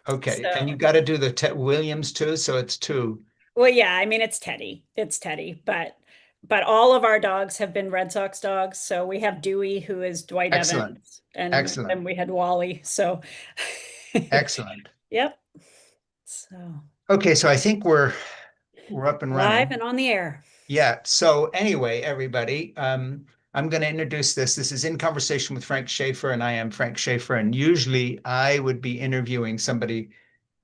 Okay. And you So, got to do the Ted Williams too. So it's two. well, yeah, I mean it's Teddy. It's Teddy, but all of our dogs have been Red Sox dogs. So we have Dewey, who is Dwight Excellent. Evans, and Excellent. then we had Wally. So, Excellent. yep. So Okay. So I think we're up and live running. and on the air. Yeah. So anyway, everybody, I'm going to introduce this. This is In Conversation with Frank Schaeffer, and I am Frank Schaeffer. And usually I would be interviewing somebody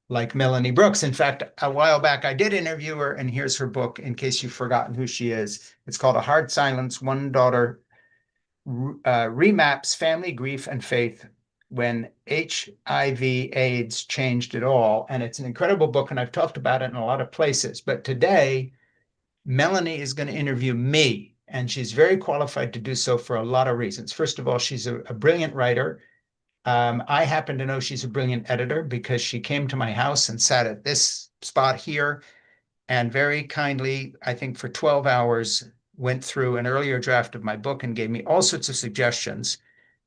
like Melanie Brooks. In fact, a while back I did interview her, and here's her book in case you've forgotten who she is. It's called A Hard Silence, One Daughter Remaps Family Grief and Faith When HIV/AIDS Changed It All. And it's an incredible book, and I've talked about it in a lot of places. But today, Melanie is going to interview me, and she's very qualified to do so for a lot of reasons. First of all, she's a brilliant writer. I happen to know she's a brilliant editor because she came to my house and sat at this spot here and very kindly, I think for 12 hours, went through an earlier draft of my book and gave me all sorts of suggestions.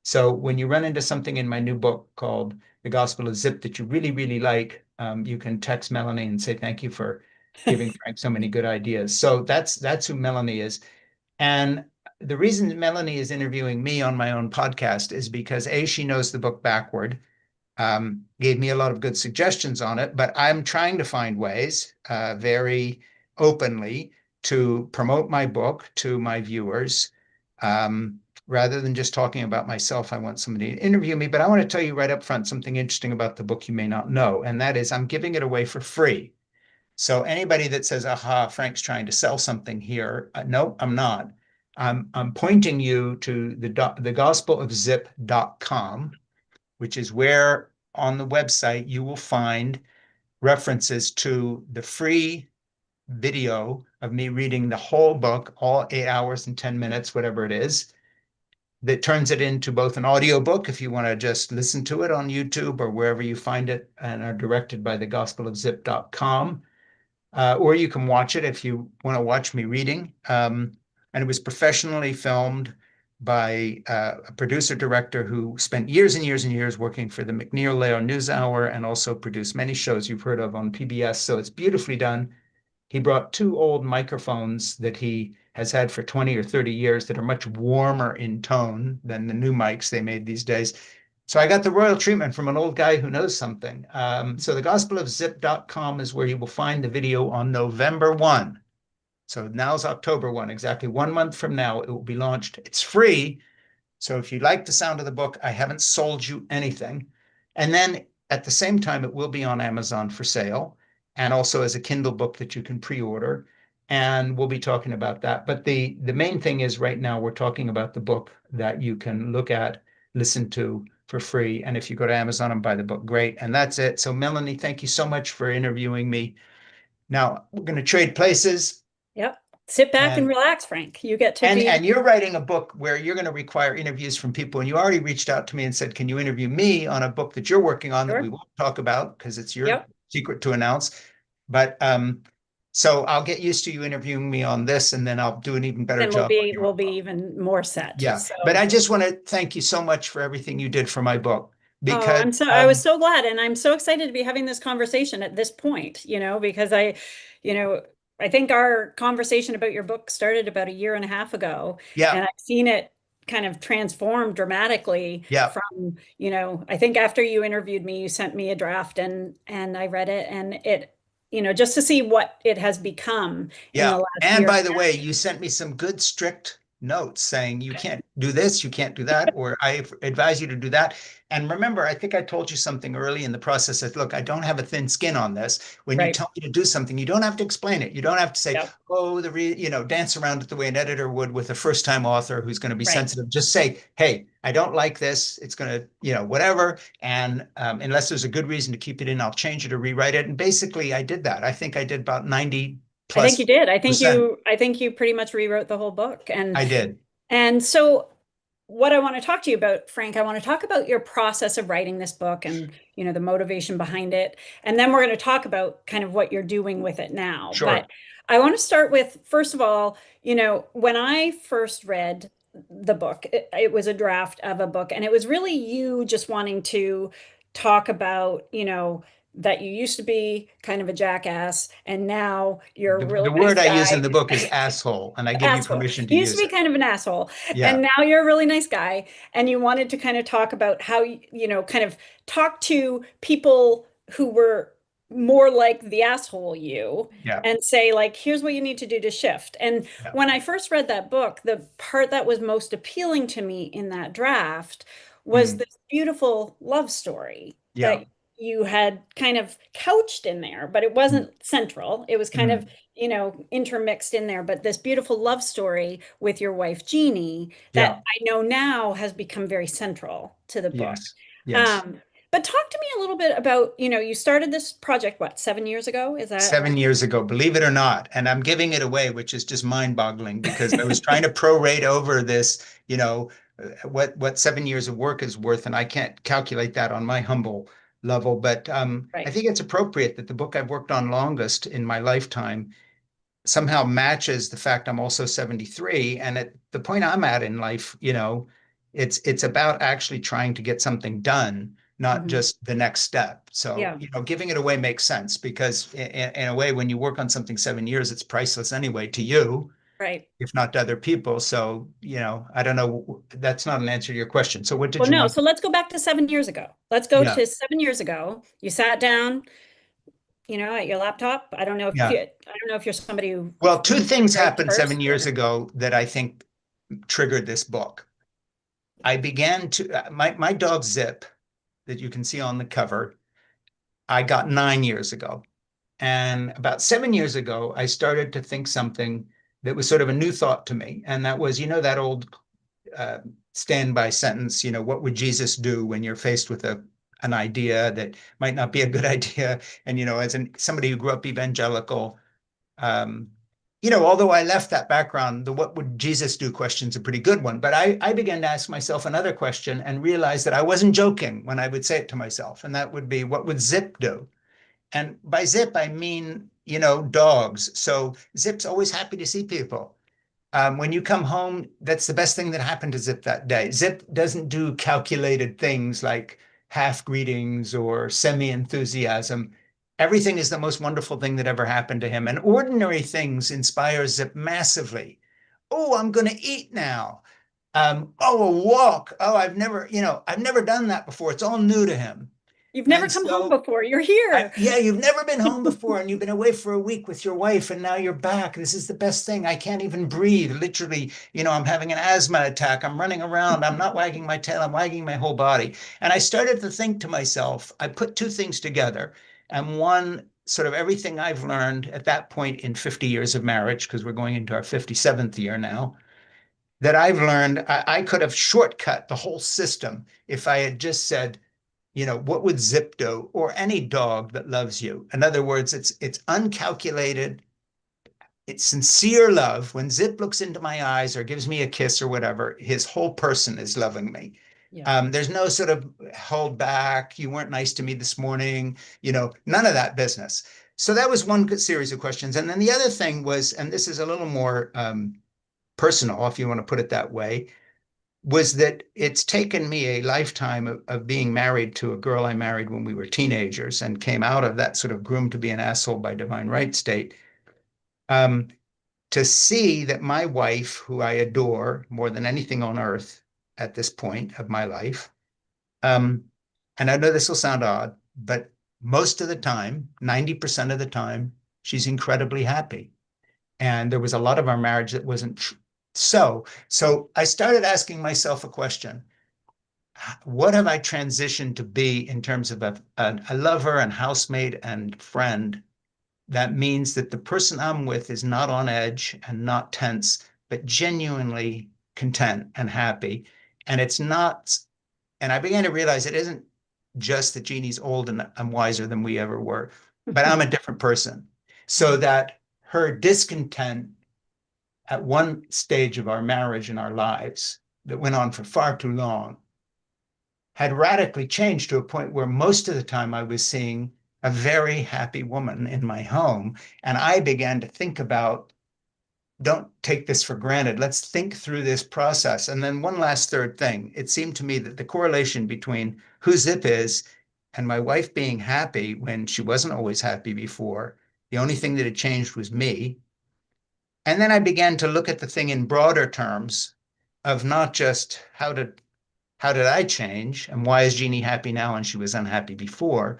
So when you run into something in my new book called The Gospel of Zip that you really, really like, you can text Melanie and say, thank you for giving Frank so many good ideas. So that's who Melanie is. And the reason Melanie is interviewing me on my own podcast is because A, she knows the book backward, gave me a lot of good suggestions on it, but I'm trying to find ways very openly to promote my book to my viewers. Um, Rather than just talking about myself, I want somebody to interview me. But I want to tell you right up front something interesting about the book you may not know, and that is I'm giving it away for free. So anybody that says, aha, Frank's trying to sell something here, no, I'm not. I'm pointing you to the gospelofzip.com, which is where on the website you will find references to the free video of me reading the whole book, all 8 hours and 10 minutes, whatever it is, that turns it into both an audiobook if you want to just listen to it on YouTube or wherever you find it and are directed by the gospelofzip.com. Or you can watch it if you want to watch me reading. And it was professionally filmed by a producer director who spent years and years and years working for the McNeil Lehrer NewsHour and also produced many shows you've heard of on PBS. So it's beautifully done. He brought two old microphones that he has had for 20 or 30 years that are much warmer in tone than the new mics they made these days. So I got the royal treatment from an old guy who knows something. So the gospelofzip.com is where you will find the video on November 1. So now's October 1, exactly 1 month from now, it will be launched. It's free. So if you like the sound of the book, I haven't sold you anything. And then at the same time, it will be on Amazon for sale and also as a Kindle book that you can pre-order. And we'll be talking about that. But the main thing is right now we're talking about the book that you can look at, listen to for free. And if you go to Amazon and buy the book, great. And that's it. So Melanie, thank you so much for interviewing me. Now we're going to trade places. Yep. Sit back and And relax, Frank. You get to and be you're writing a book where you're going to require interviews from people, and you already reached out to me and said, "Can you interview me on a book that you're working on that we sure. won't talk about because it's your Yep. secret to announce?" But so I'll get used to you interviewing me on this, and then I'll do an even better Then we'll job on be your we'll be book. even more set. Yeah, but So, I just want to thank you so much for everything you did for my book oh, because I was so glad and I'm so excited to be having this conversation at this point, because you know, I think our conversation about your book started about a year and a half ago, yeah, and I've seen it kind of transform dramatically yeah, from, I think after you interviewed me, you sent me a draft and I read it and just to see what it has become in yeah. the last And year. by the way, you sent me some good strict notes saying you can't do this, you can't do that, or I advise you to do that. And remember, I think I told you something early in the process that, look, I don't have a thin skin on this. When you Right. tell me to do something, you don't have to explain it. You don't have to say, Yep. oh, dance around it the way an editor would with a first-time author who's going to be Right. sensitive. Just say, hey, I don't like this. It's going to, whatever. And unless there's a good reason to keep it in, I'll change it or rewrite it. And basically, I did that. I think I did about 90 I think you plus did. percent. I think you pretty much rewrote the whole book. I did. And so what I want to talk to you about, Frank, I want to talk about your process of writing this book and, the motivation behind it. And then we're going to talk about kind of what you're doing with it now. Sure. But I want to start with, first of all, when I first read the book, it was a draft of a book, and it was really you just wanting to talk about, that you used to be kind of a jackass and now you're a The really word nice I use guy. in the book is asshole, and I give you Asshole. permission to You used to use be it. kind of an asshole, Yeah, and now you're a really nice guy. And you wanted to kind of talk about how kind of talk to people who were more like the asshole you yeah, and say, like, here's what you need to do to shift. And yeah. when I first read that book, the part that was most appealing to me in that draft was Mm, this beautiful love story yeah. that you had kind of couched in there, but it Mm, wasn't central. It was kind of mm, intermixed in there, but this beautiful love story with your wife, Jeannie, yeah. that I know now has become very central to the book. Yes. Yes. Um, but talk to me a little bit about, you started this project, what, 7 years ago? Is that 7 years ago, believe it or not. And I'm giving it away, which is just mind-boggling because I was trying to prorate over this, what 7 years of work is worth, and I can't calculate that on my humble level. But I right? think it's appropriate that the book I've worked on longest in my lifetime somehow matches the fact I'm also 73. And at the point I'm at in life, it's about actually trying to get something done, not Mhm. just the next step. So, Yeah, giving it away makes sense because in a way, when you work on something 7 years, it's priceless anyway to you, right. if not to other people. So, I don't know. That's not an answer to your question. So what did Well, you no, want? so let's go back to 7 years ago. Let's go Yeah. to 7 years ago. You sat down, at your laptop. Yeah. I don't know if you're somebody Well, two who things writes happened seven first years or ago that I think triggered this book. I began to, my dog Zip, that you can see on the cover, I got 9 years ago. And about 7 years ago, I started to think something that was sort of a new thought to me. And that was, that old uh, standby sentence, what would Jesus do when you're faced with an idea that might not be a good idea? And, as somebody who grew up evangelical, um, although I left that background, the what would Jesus do question is a pretty good one. But I began to ask myself another question and realized that I wasn't joking when I would say it to myself. And that would be, what would Zip do? And by Zip, I mean, dogs. So Zip's always happy to see people. When you come home, that's the best thing that happened to Zip that day. Zip doesn't do calculated things like half greetings or semi enthusiasm. Everything is the most wonderful thing that ever happened to him. And ordinary things inspire Zip massively. Oh, I'm going to eat now. Oh, a walk. Oh, I've never done that before. It's all new to him. you've never And come home so before. You're here. yeah, you've never been home before and you've been away for a week with your wife and now you're back. This is the best thing. I can't even breathe. Literally, I'm having an asthma attack. I'm running around. I'm not wagging my tail. I'm wagging my whole body. And I started to think to myself, I put two things together. And one, sort of everything I've learned at that point in 50 years of marriage, because we're going into our 57th year now, that I've learned I could have shortcut the whole system if I had just said, what would Zip do or any dog that loves you? In other words, it's uncalculated, it's sincere love. When Zip looks into my eyes or gives me a kiss or whatever, his whole person is loving me. Yeah. There's no sort of hold back. You weren't nice to me this morning. None of that business. So that was one good series of questions. And then the other thing was, and this is a little more personal, if you want to put it that way, was that it's taken me a lifetime of being married to a girl I married when we were teenagers and came out of that sort of groomed to be an asshole by divine right state. Um, to see that my wife, who I adore more than anything on earth at this point of my life, um, and I know this will sound odd, but most of the time, 90% of the time, she's incredibly happy. And there was a lot of our marriage that wasn't so I started asking myself a question. What have I transitioned to be in terms of a lover and housemate and friend? That means that the person I'm with is not on edge and not tense, but genuinely content and happy. And it's not, and I began to realize it isn't just that Jeannie's old and I'm wiser than we ever were, but I'm a different person. So that her discontent at one stage of our marriage and our lives that went on for far too long had radically changed to a point where most of the time I was seeing a very happy woman in my home. And I began to think about, don't take this for granted. Let's think through this process. And then one last third thing, it seemed to me that the correlation between who Zip is and my wife being happy when she wasn't always happy before. The only thing that had changed was me. And then I began to look at the thing in broader terms of not just how did I change and why is Jeannie happy now and she was unhappy before,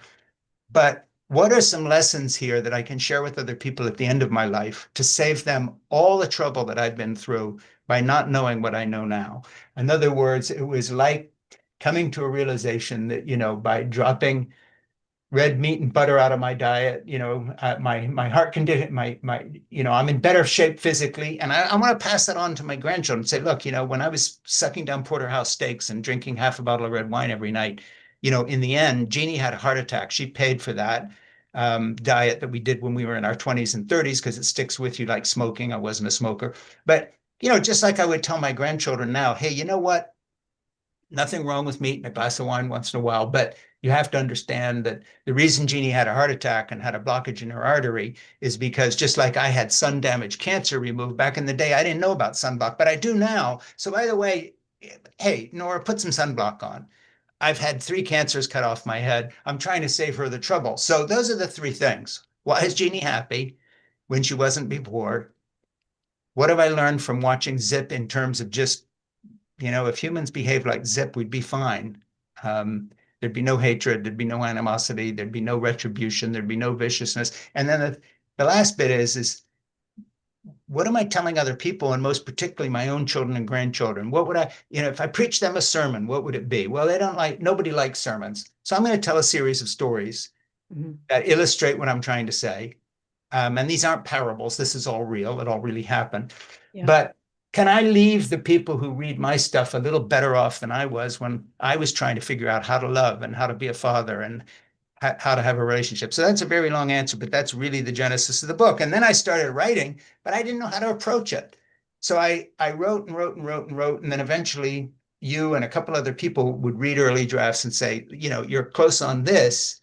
but what are some lessons here that I can share with other people at the end of my life to save them all the trouble that I've been through by not knowing what I know now? In other words, it was like coming to a realization that, by dropping red meat and butter out of my diet, my heart condition, I'm in better shape physically, and I want to pass that on to my grandchildren. Say, look, when I was sucking down porterhouse steaks and drinking half a bottle of red wine every night, in the end, Jeannie had a heart attack. She paid for that diet that we did when we were in our 20s and 30s because it sticks with you like smoking. I wasn't a smoker, but just like I would tell my grandchildren now, hey, you know what? Nothing wrong with meat and a glass of wine once in a while, but you have to understand that the reason Jeannie had a heart attack and had a blockage in her artery is because just like I had sun damage cancer removed back in the day, I didn't know about sunblock, but I do now. So by the way, hey, Nora, put some sunblock on. I've had 3 cancers cut off my head. I'm trying to save her the trouble. So those are the 3 things. Why is Jeannie happy when she wasn't before? What have I learned from watching Zip in terms of just if humans behave like Zip, we'd be fine. There'd be no hatred, there'd be no animosity, there'd be no retribution, there'd be no viciousness. And then the last bit is what am I telling other people, and most particularly my own children and grandchildren? What would if I preach them a sermon, what would it be? Well, nobody likes sermons. So I'm going to tell a series of stories that illustrate what I'm trying to say. And these aren't parables. This is all real. It all really happened. Yeah. But can I leave the people who read my stuff a little better off than I was when I was trying to figure out how to love and how to be a father and how to have a relationship? So that's a very long answer, but that's really the genesis of the book. And then I started writing, but I didn't know how to approach it. So I wrote and wrote and wrote and wrote. And then eventually you and a couple other people would read early drafts and say, you're close on this,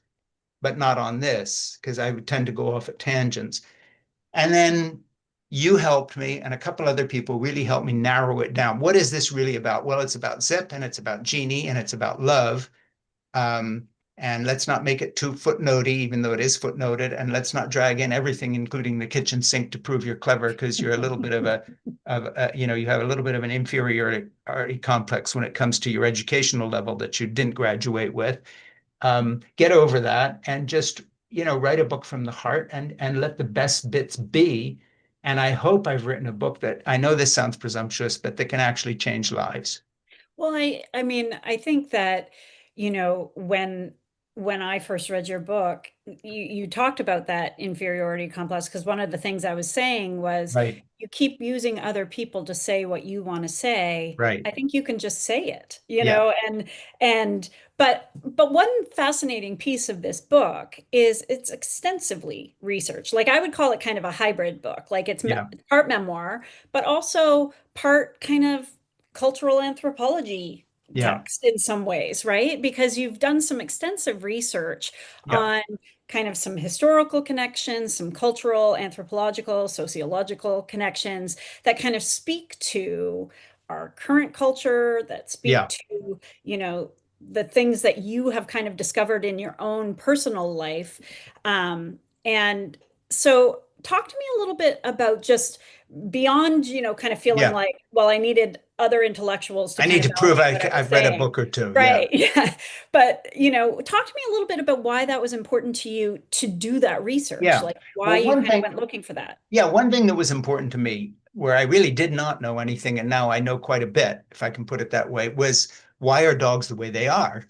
but not on this, because I would tend to go off at tangents. And then you helped me, and a couple other people really helped me narrow it down. What is this really about? Well, it's about Zip, and it's about Jeannie, and it's about love. And let's not make it too footnotey, even though it is footnoted. And let's not drag in everything, including the kitchen sink, to prove you're clever, because you're a little bit of you have a little bit of an inferiority complex when it comes to your educational level that you didn't graduate with. Get over that and just write a book from the heart and let the best bits be. And I hope I've written a book that, I know this sounds presumptuous, but that can actually change lives. Well, I mean, I think that, when I first read your book, you talked about that inferiority complex, because one of the things I was saying was Right, you keep using other people to say what you want to say. right. I think you can just say it, Yeah, and but one fascinating piece of this book is it's extensively researched. Like I would call it kind of a hybrid book. Like it's yeah, part memoir, but also part kind of cultural anthropology yeah, text in some ways, right? Because you've done some extensive research yeah, on kind of some historical connections, some cultural, anthropological, sociological connections that kind of speak to our current culture, that speak yeah, to, the things that you have kind of discovered in your own personal life. And so talk to me a little bit about just beyond, kind of feeling yeah. like, well, I needed other intellectuals to I kind need of to prove validate what I was I've read a saying. book or two. Yeah, Right. Yeah. But, talk to me a little bit about why that was important to you to do that research, yeah. like why Well, you one kind of thing, went looking for that. yeah, one thing that was important to me, where I really did not know anything, and now I know quite a bit, if I can put it that way, was why are dogs the way they are?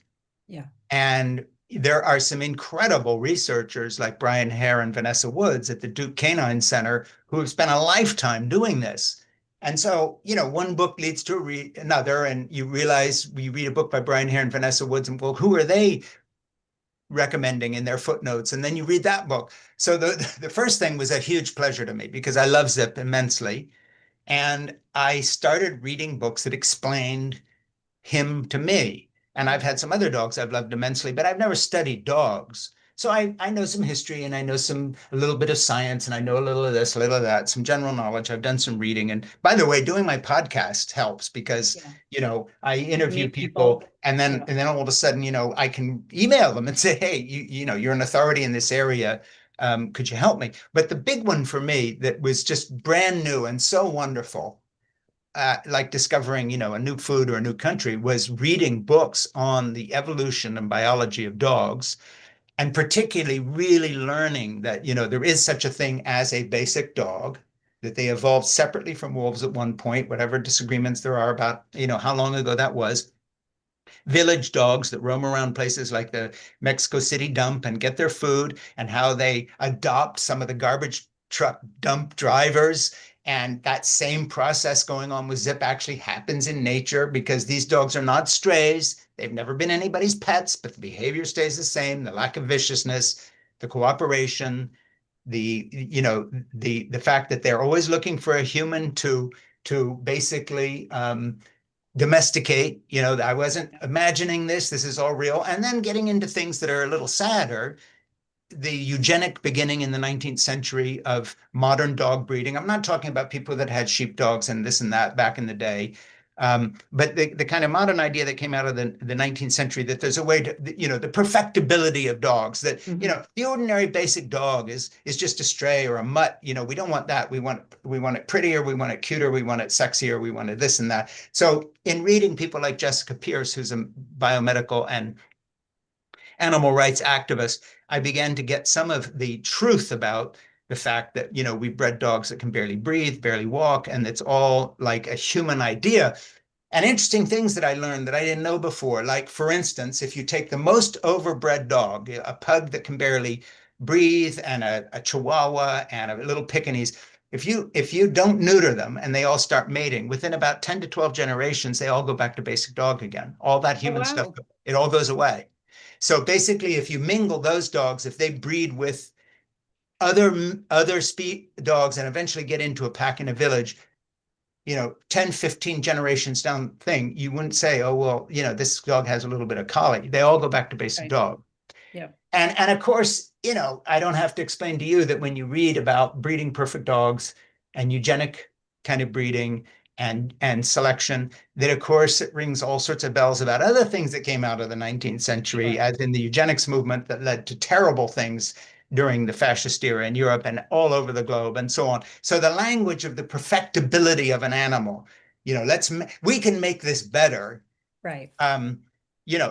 Yeah. And there are some incredible researchers like Brian Hare and Vanessa Woods at the Duke Canine Center who have spent a lifetime doing this. And so, one book leads to another, and you realize you read a book by Brian Hare and Vanessa Woods, and well, who are they recommending in their footnotes? And then you read that book. So the first thing was a huge pleasure to me because I love Zip immensely. And I started reading books that explained him to me. And I've had some other dogs I've loved immensely, but I've never studied dogs. So I know some history and I know a little bit of science and I know a little of this, a little of that, some general knowledge. I've done some reading. And by the way, doing my podcast helps because, Yeah. I You interview meet people people. and then Yeah. and then all of a sudden, I can email them and say, hey, you're an authority in this area. Could you help me? But the big one for me that was just brand new and so wonderful, like discovering, a new food or a new country, was reading books on the evolution and biology of dogs, and particularly really learning that, there is such a thing as a basic dog, that they evolved separately from wolves at one point, whatever disagreements there are about, how long ago that was. Village dogs that roam around places like the Mexico City dump and get their food, and how they adopt some of the garbage truck dump drivers. And that same process going on with Zip actually happens in nature because these dogs are not strays. They've never been anybody's pets, but the behavior stays the same, the lack of viciousness, the cooperation, the fact that they're always looking for a human to basically domesticate. I wasn't imagining this. This is all real. And then getting into things that are a little sadder, the eugenic beginning in the 19th century of modern dog breeding. I'm not talking about people that had sheepdogs and this and that back in the day. But the kind of modern idea that came out of the 19th century, that there's a way to, the perfectibility of dogs, that, Hmm. the ordinary basic dog is just a stray or a mutt. We don't want that. We want it prettier. We want it cuter. We want it sexier. We want it this and that. So in reading people like Jessica Pierce, who's a biomedical and animal rights activist, I began to get some of the truth about the fact that, we've bred dogs that can barely breathe, barely walk, and it's all like a human idea. And interesting things that I learned that I didn't know before. Like, for instance, if you take the most overbred dog, a pug that can barely breathe, and a Chihuahua and a little Pekingese, if you don't neuter them and they all start mating, within about 10 to 12 generations, they all go back to basic dog again. All that Oh, human stuff, wow. it all goes away. So basically, if you mingle those dogs, if they breed with other speed dogs and eventually get into a pack in a village, 10, 15 generations down the thing, you wouldn't say, oh, well, this dog has a little bit of collie. They all go back to basic Right. dog. Yeah. And of course, I don't have to explain to you that when you read about breeding perfect dogs and eugenic kind of breeding and selection, that of course it rings all sorts of bells about other things that came out of the 19th century, Sure. as in the eugenics movement that led to terrible things during the fascist era in Europe and all over the globe and so on. So the language of the perfectibility of an animal, we can make this better. Right. um,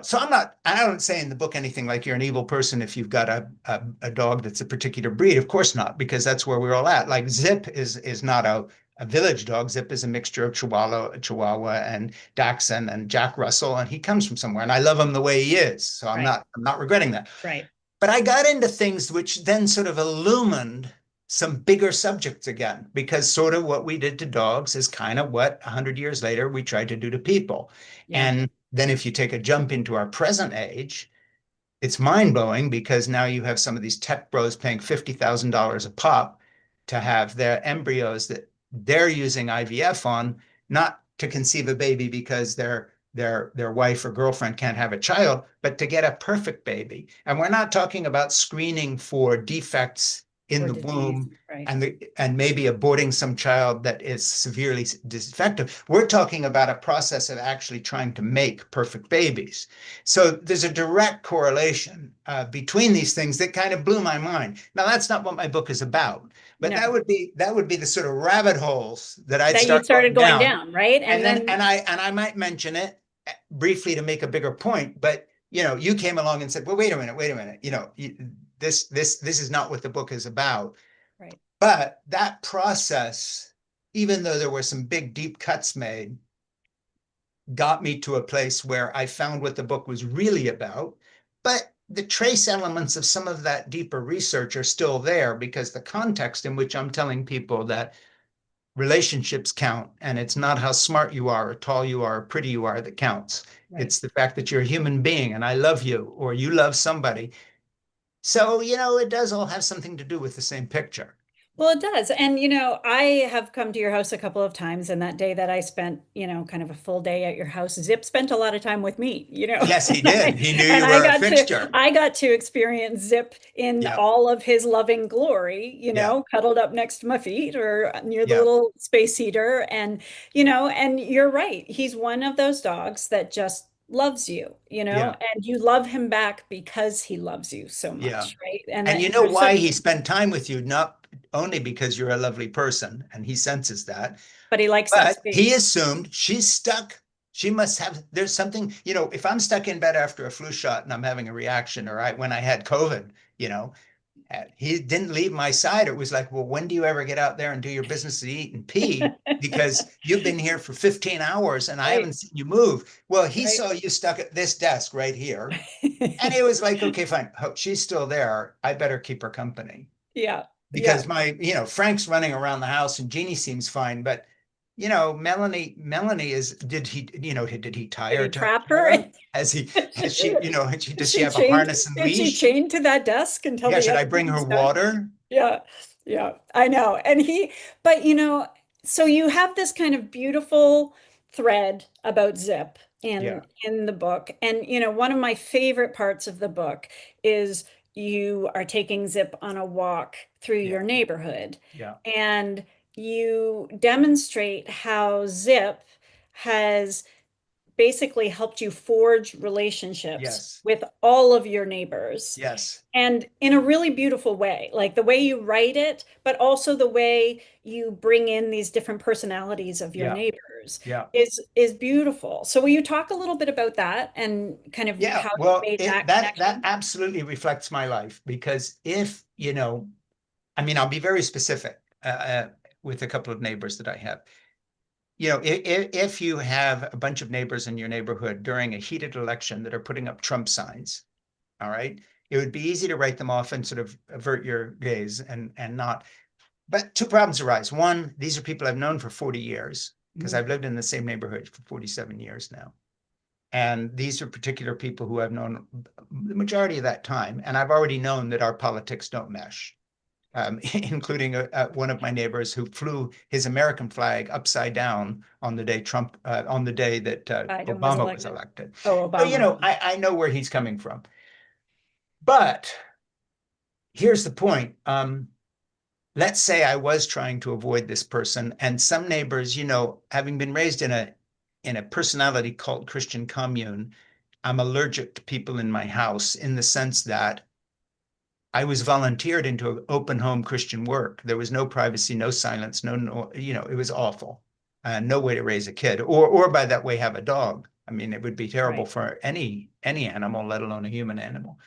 so I don't say in the book anything like you're an evil person if you've got a dog that's a particular breed. Of course not, because that's where we're all at. Like Zip is not a village dog. Zip is a mixture of Chihuahua and Dachshund and Jack Russell, and he comes from somewhere, and I love him the way he is. So I'm Right. not regretting that. Right. But I got into things which then sort of illumined some bigger subjects again, because sort of what we did to dogs is kind of what 100 years later we tried to do to people. Yeah. And then if you take a jump into our present age, it's mind blowing, because now you have some of these tech bros paying $50,000 a pop to have their embryos that they're using IVF on, not to conceive a baby because their wife or girlfriend can't have a child, but to get a perfect baby. And we're not talking about screening for defects in Or the disease. womb Right. and maybe aborting some child that is severely defective. We're talking about a process of actually trying to make perfect babies. So there's a direct correlation between these things that kind of blew my mind. Now that's not what my book is about, but that No. would be the sort of rabbit holes that I'd That you start started going going down. down, right? And And then then I might mention it briefly to make a bigger point, but you came along and said, well, wait a minute, this is not what the book is about. right. But that process, even though there were some big deep cuts made, got me to a place where I found what the book was really about. But the trace elements of some of that deeper research are still there, because the context in which I'm telling people that relationships count, and it's not how smart you are or tall you are or pretty you are that counts. Right. It's the fact that you're a human being and I love you, or you love somebody. So, it does all have something to do with the same picture. Well, it does. And, I have come to your house a couple of times, and that day that I spent, kind of a full day at your house, Zip spent a lot of time with me. Yes, he And did. I, He knew and you I were a got to fixture. I got to experience Zip in Yeah, all of his loving glory, yeah, cuddled up next to my feet or near the yeah, little space heater. And you're right. He's one of those dogs that just loves you, yeah, and you love him back because he loves you so yeah. much, right? And And you that know there's why such, he spent time with you, not only because you're a lovely person, and he senses that, but he likes that but he space. assumed she's stuck. She must have, there's something, if I'm stuck in bed after a flu shot and I'm having a reaction, or when I had COVID, you know, he didn't leave my side. It was like, well, when do you ever get out there and do your business to eat and pee? Because you've been here for 15 hours and I Right, haven't seen you move. Well, he right. saw you stuck at this desk right here. And it was like, okay, fine. Oh, she's still there. I better keep her company Yeah, because yeah. Frank's running around the house and Jeannie seems fine. But, Melanie did he tie Did her he to trap a her? chair? Has she, does Is she she have a chained? harness and Is she leash? chained to that desk until Yeah. the Should I bring her episode's done? water? Yeah, yeah, I know. But so you have this kind of beautiful thread about Zip Yeah. in the book. And one of my favorite parts of the book is you are taking Zip on a walk through Yeah. your neighborhood. Yeah. And you demonstrate how Zip has basically helped you forge relationships Yes. with all of your neighbors, Yes. and in a really beautiful way, like the way you write it, but also the way you bring in these different personalities of your Yeah. neighbors Yeah. is beautiful. So will you talk a little bit about that and kind of Yeah. how you Well, made it that that connection? absolutely reflects my life because if, I mean, I'll be very specific with a couple of neighbors that I have. If you have a bunch of neighbors in your neighborhood during a heated election that are putting up Trump signs, all right, it would be easy to write them off and sort of avert your gaze and not. But two problems arise. One, these are people I've known for 40 years because Mhm. I've lived in the same neighborhood for 47 years now. And these are particular people who I've known the majority of that time. And I've already known that our politics don't mesh, including one of my neighbors who flew his American flag upside down on the day on the day that Biden was Obama was elected. elected. Oh, So, Obama. I know where he's coming from. But here's the point. Let's say I was trying to avoid this person, and some neighbors, having been raised in a personality cult Christian commune, I'm allergic to people in my house in the sense that I was volunteered into open home Christian work. There was no privacy, no silence, no, it was awful. No way to raise a kid, or by that way have a dog. I mean, it would be terrible Right. for any animal, let alone a human animal.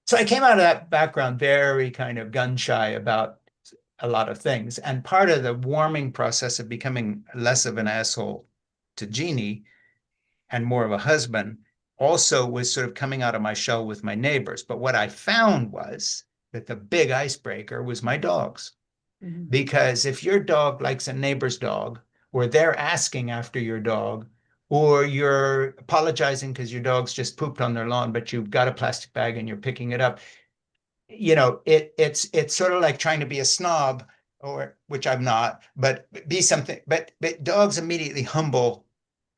So I came out of that background very kind of gun shy about a lot of things. And part of the warming process of becoming less of an asshole to Jeannie and more of a husband also was sort of coming out of my shell with my neighbors. But what I found was that the big icebreaker was my dogs. Mhm. Because if your dog likes a neighbor's dog, or they're asking after your dog, or you're apologizing because your dog's just pooped on their lawn, but you've got a plastic bag and you're picking it up, it's sort of like trying to be a snob, or which I'm not, but be something. But dogs immediately humble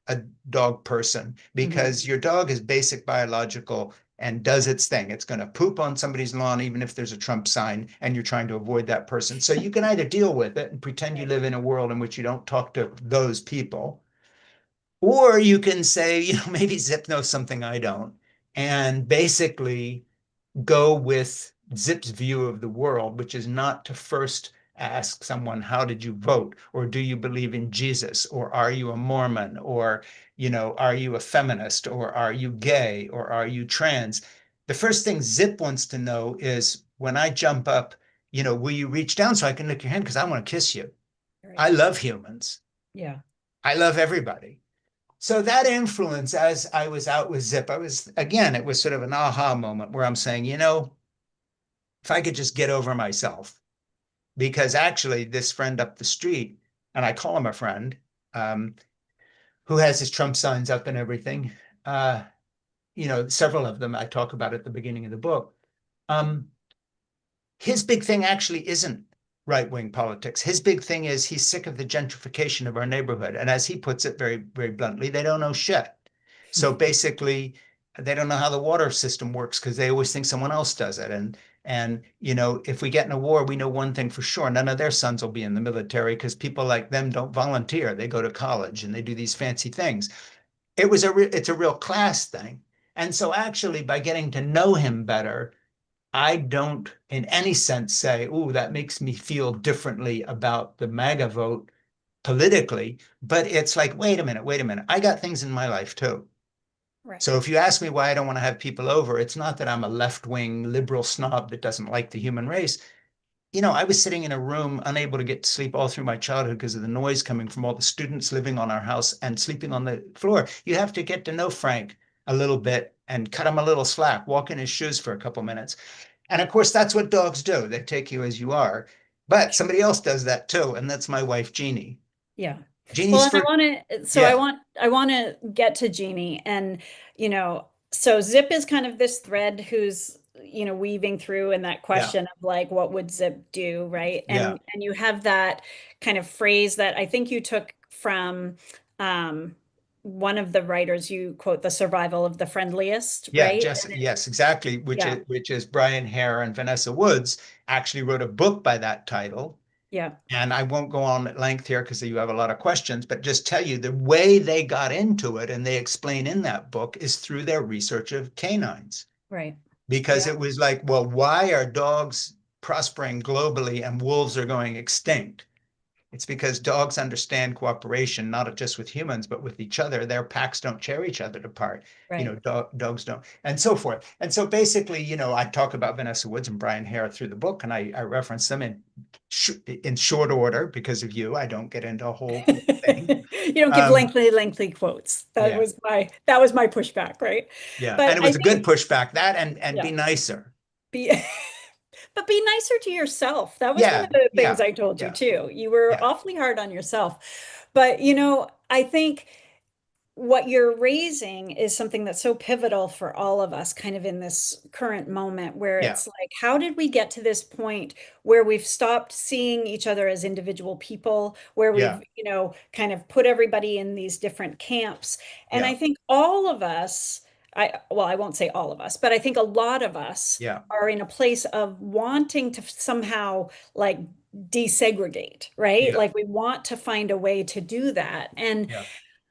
a dog person Mhm. because your dog is basic biological and does its thing. It's going to poop on somebody's lawn, even if there's a Trump sign and you're trying to avoid that person. So you can either deal with it and pretend you Right. live in a world in which you don't talk to those people, or you can say, maybe Zip knows something I don't. And basically go with Zip's view of the world, which is not to first ask someone, how did you vote? Or do you believe in Jesus? Or are you a Mormon? Or, are you a feminist? Or are you gay? Or are you trans? The first thing Zip wants to know is when I jump up, will you reach down so I can lick your hand? Because I want to kiss you. I Right. love humans. Yeah. I love everybody. So that influence, as I was out with Zip, it was sort of an aha moment where I'm saying, if I could just get over myself, because actually this friend up the street, and I call him a friend, um, who has his Trump signs up and everything, uh, several of them I talk about at the beginning of the book. Um, his big thing actually isn't right-wing politics. His big thing is he's sick of the gentrification of our neighborhood. And as he puts it very, very bluntly, they don't know shit. So basically, they don't know how the water system works because they always think someone else does it. And if we get in a war, we know one thing for sure: none of their sons will be in the military because people like them don't volunteer. They go to college and they do these fancy things. It's a real class thing. And so actually, by getting to know him better, I don't in any sense say, "Oh, that makes me feel differently about the MAGA vote politically." But it's like, wait a minute. I got things in my life too. Right. So if you ask me why I don't want to have people over, it's not that I'm a left-wing liberal snob that doesn't like the human race. I was sitting in a room unable to get to sleep all through my childhood because of the noise coming from all the students living on our house and sleeping on the floor. You have to get to know Frank a little bit and cut him a little slack, walk in his shoes for a couple minutes. And of course, that's what dogs do. They take you as you are. But somebody else does that too, and that's my wife, Jeannie. Yeah. Well, Jeannie's and I for, want to, so yeah, I want to get to Jeannie and, so Zip is kind of this thread who's, weaving through in that yeah, question of like, what would Zip do, right? yeah, And you have that kind of phrase that I think you took from um, one of the writers, you quote the survival of the friendliest, yeah, right? Jess, yes, exactly. Which Yeah, is Brian Hare and Vanessa Woods actually wrote a book by that title. yeah, And I won't go on at length here because you have a lot of questions, but just tell you the way they got into it, and they explain in that book, is through their research of canines. right. Because Yeah, it was like, well, why are dogs prospering globally and wolves are going extinct? It's because dogs understand cooperation, not just with humans, but with each other. Their packs don't tear each other apart. right. Dogs don't, and so forth. And so basically, I talk about Vanessa Woods and Brian Hare through the book, and I reference them in short order because of you. I don't get into a whole thing. You don't give Um, lengthy quotes. yeah, That was my pushback, right? yeah, and But it I was a good think, pushback. That and be yeah, nicer. be but be nicer to yourself. That was one Yeah, of the things yeah, I told you yeah, too. You were yeah, awfully hard on yourself. But I think what you're raising is something that's so pivotal for all of us kind of in this current moment where yeah, it's like, how did we get to this point where we've stopped seeing each other as individual people, where yeah, we've, kind of put everybody in these different camps? And yeah, I think all of us, well, I won't say all of us, but I think a lot of us yeah, are in a place of wanting to somehow like desegregate, right? yeah, Like we want to find a way to do that. And yeah.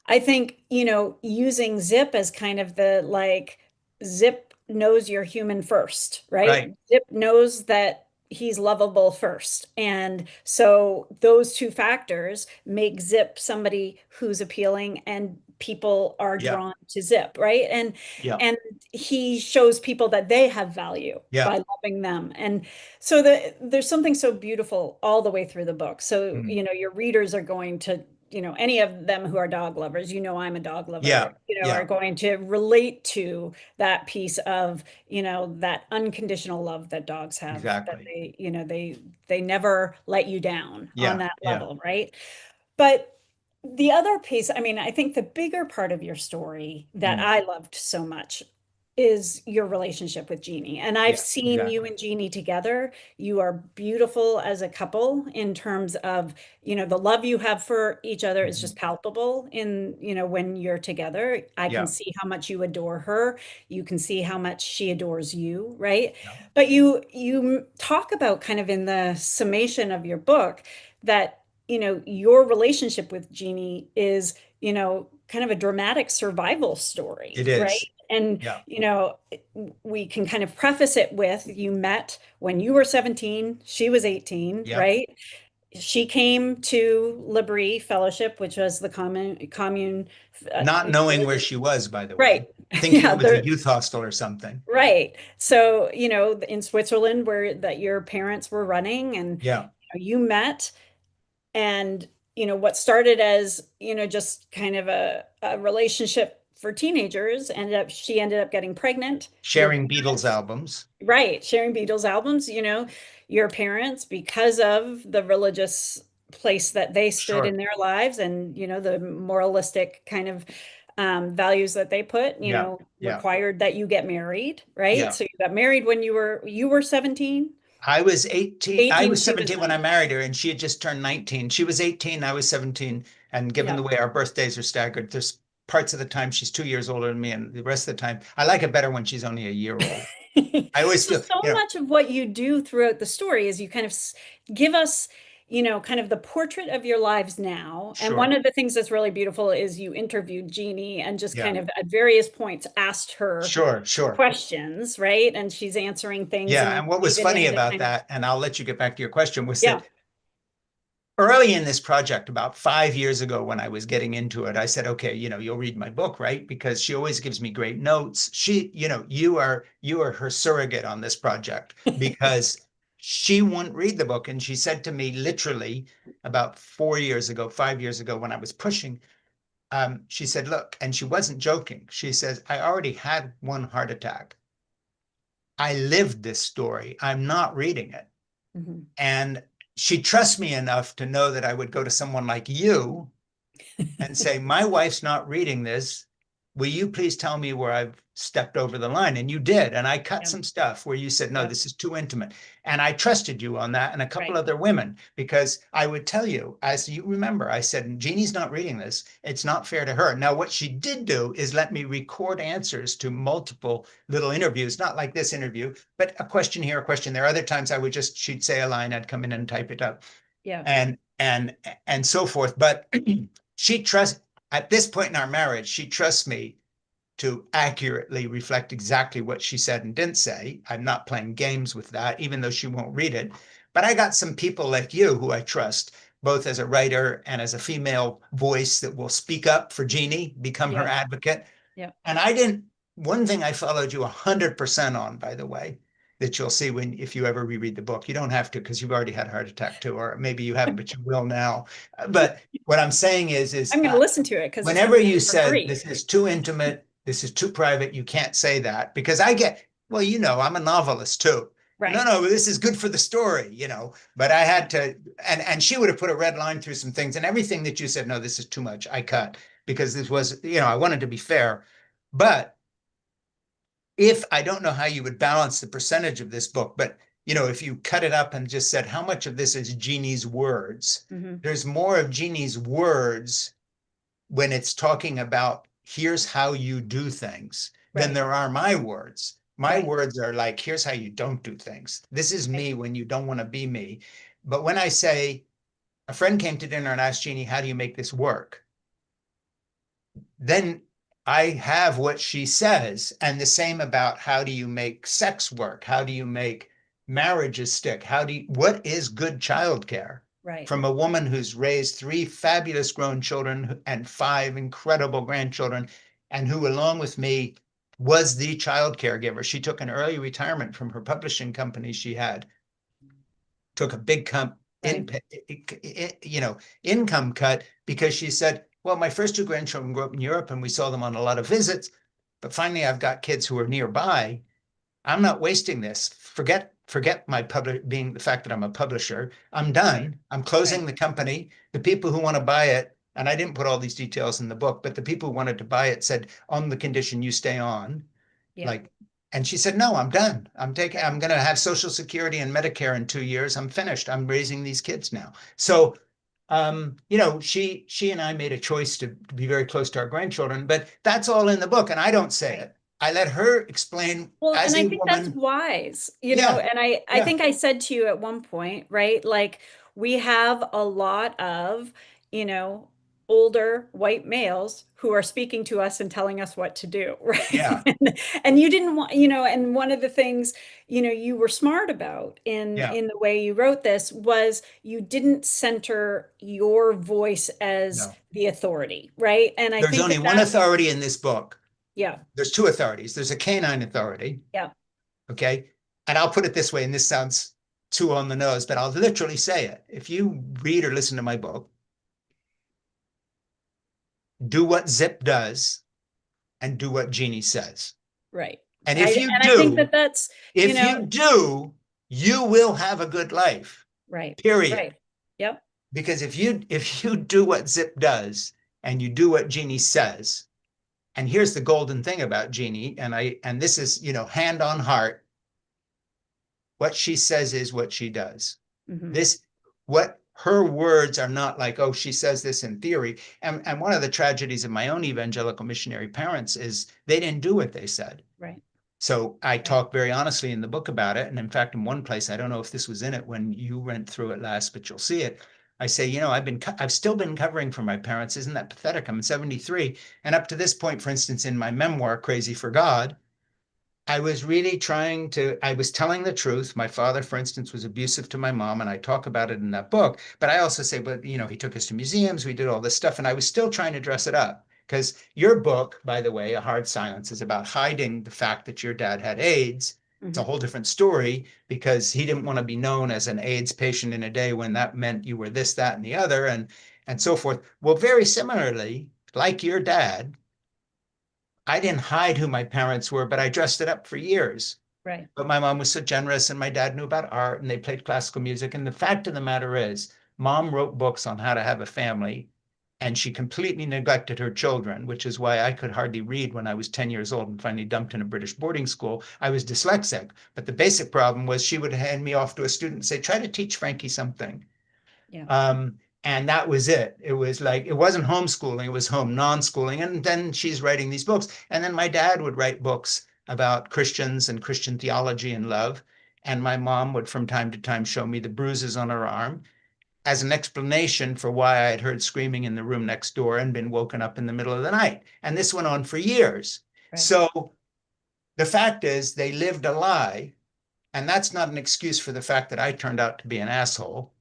I think, using Zip as kind of the like, Zip knows you're human first, right? Right. Zip knows that he's lovable first. And so those two factors make Zip somebody who's appealing and people are Yeah, drawn to Zip, right? yeah, And he shows people that they have value yeah. by loving them. And so there's something so beautiful all the way through the book. So, Mm. your readers are going to any of them who are dog lovers, I'm a dog Yeah, lover, are yeah, going to relate to that piece of, that unconditional love that dogs have, that exactly. they never let you down on Yeah, that yeah. level, right? But the other piece, I mean, I think the bigger part of your story that Mm. I loved so much is your relationship with Jeannie. And I've Yeah, seen you exactly. and Jeannie together. You are beautiful as a couple in terms of, the love you have for each other is just Mhm. palpable in, when you're together. I can Yeah, see how much you adore her. You can see how much she adores you, right? yeah, But you talk about kind of in the summation of your book that your relationship with Jeannie is, kind of a dramatic survival it story, right? is. And, Yeah. we can kind of preface it with you met when you were 17, she was 18, Yep. right? She came to L'Abri Fellowship, which was the commune, Not knowing where she was, by the right. way, thinking Yeah, it was a youth hostel or something. right. So, in Switzerland where that your parents were running and Yeah. you met and what started as just kind of a relationship for teenagers she ended up getting pregnant. Your Sharing Beatles parents, albums. right, sharing Beatles albums. Your parents, because of the religious place that they stood in Sure. their lives and the moralistic kind of values that they put, Yeah. Yeah. required that you get married, right? Yeah. So you got married when you were 17. I was 18. I 18, was she was 17 when I 19. married her, and she had just turned 19. She was 18, I was 17. And given Yeah. the way our birthdays are staggered, there's parts of the time she's 2 years older than me, and the rest of the time, I like it better when she's only a year old. I always So, feel, so much of what you do throughout the story is you kind of give us, kind of the portrait of your lives now. And one sure. of the things that's really beautiful is you interviewed Jeannie and just Yeah, kind of at various points asked her sure, sure. questions, right? And she's answering things and Yeah. you And what was weave it funny in to about kind of, that, and I'll let you get back to your question, was yeah. that early in this project, about 5 years ago, when I was getting into it, I said, okay, you'll read my book, right? Because she always gives me great notes. You are her surrogate on this project because she wouldn't read the book. And she said to me, literally about 4 years ago, 5 years ago, when I was pushing, she said, look, and she wasn't joking. She says, I already had one heart attack. I lived this story. I'm not reading it. Mhm. And she trusts me enough to know that I would go to someone like you and say, my wife's not reading this. Will you please tell me where I've stepped over the line? And you did. And I cut Yeah, some stuff where you said, no, yeah, this is too intimate. And I trusted you on that and a couple right. other women, because I would tell you, as you remember, I said, Jeannie's not reading this. It's not fair to her. Now, what she did do is let me record answers to multiple little interviews, not like this interview, but a question here, a question there. Other times I would just, she'd say a line, I'd come in and type it up Yeah, and so forth. But she trusts, at this point in our marriage, she trusts me to accurately reflect exactly what she said and didn't say. I'm not playing games with that, even though she won't read it. But I got some people like you who I trust, both as a writer and as a female voice that will speak up for Jeannie, become her yeah, advocate. yeah. And I didn't, one thing I followed you 100% on, by the way, that you'll see when, if you ever reread the book, you don't have to because you've already had a heart attack too, or maybe you haven't, but you will now. But what I'm saying is I'm going to listen to it because it's whenever coming out you for said free. this is too intimate, this is too private, you can't say that, because I get, well, I'm a novelist too. No, Right. no, this is good for the story, but I Yeah. had to, and she would have put a red line through some things, and everything that you said, no, this is too much, I cut, because this was, I wanted to be fair. But if I don't know how you would balance the percentage of this book, but if you cut it up and just said how much of this is Jeannie's words, Hmm. there's more of Jeannie's words when it's talking about here's how you do things than Right. there are my words. My Right. words are like, here's how you don't do things. This is Right. me when you don't want to be me. But when I say a friend came to dinner and asked Jeannie, how do you make this work? Then I have what she says. And the same about how do you make sex work? How do you make marriages stick? What is good childcare? Right. From a woman who's raised three fabulous grown children and five incredible grandchildren, and who, along with me, was the child caregiver. She took an early retirement from her publishing company she had, took a big Right. income cut because she said, well, my first two grandchildren grew up in Europe and we saw them on a lot of visits, but finally I've got kids who are nearby. I'm not wasting this. Forget my being the fact that I'm a publisher. I'm Right. done. I'm Right. closing the company. The people who want to buy it, and I didn't put all these details in the book, but the people who wanted to buy it said, on the condition you stay on, Yeah. like, and she said, no, I'm done. Right. I'm going to have Social Security and Medicare in 2 years. I'm finished. I'm raising these kids now. So, she and I made a choice to be very close to our grandchildren, but that's all in the book. And I don't say Right. it. I let her explain Well, as and I a think that's woman. wise, Yeah, and I yeah, think I said to you at one point, right? Like we have a lot of, you know, older white males who are speaking to us and telling us what to do, right? yeah, And you didn't want, and one of the things, you were smart about in yeah. the way you wrote this was you didn't center your voice as No. the authority, right? And I There's think only that one authority in this book. yeah, There's two authorities. There's a canine authority, yeah, okay? And I'll put it this way, and this sounds too on the nose, but I'll literally say it. If you read or listen to my book, do what Zip does and do what Jeannie says. right. And I if and you I think do, that that's, you if know, you do, you will have a good life, right, right. period. Yep, Because if you do what Zip does and you do what Jeannie says, and here's the golden thing about Jeannie, and this is, hand on heart, what she says is what she does. Hmm. This, what her words are not like, oh, she says this in theory. And one of the tragedies of my own evangelical missionary parents is they didn't do what they said. Right. So I Right. talk very honestly in the book about it. And in fact, in one place, I don't know if this was in it when you went through it last, but you'll see it. I say, I've still been covering for my parents. Isn't that pathetic? I'm 73. And up to this point, for instance, in my memoir, Crazy for God, I was really I was telling the truth. My father, for instance, was abusive to my mom, and I talk about it in that book. But I also say, but he took us to museums, we did all this stuff, and I was still trying to dress it up. Because your book, by the way, A Hard Silence, is about hiding the fact that your dad had AIDS. It's a Hmm. whole different story because he didn't want to be known as an AIDS patient in a day when that meant you were this, that, and the other, and so forth. Well, very similarly, like your dad, I didn't hide who my parents were, but I dressed it up for years. Right. But my mom was so generous, and my dad knew about art, and they played classical music. And the fact of the matter is, mom wrote books on how to have a family, and she completely neglected her children, which is why I could hardly read when I was 10 years old and finally dumped in a British boarding school. I was dyslexic, but the basic problem was she would hand me off to a student and say, try to teach Frankie something. Yeah. And that was it. It was like, it wasn't homeschooling, it was home non-schooling. And then she's writing these books. And then my dad would write books about Christians and Christian theology and love. And my mom would from time to time show me the bruises on her arm as an explanation for why I had heard screaming in the room next door and been woken up in the middle of the night. And this went on for years. Right. So the fact is, they lived a lie. And that's not an excuse for the fact that I turned out to be an asshole,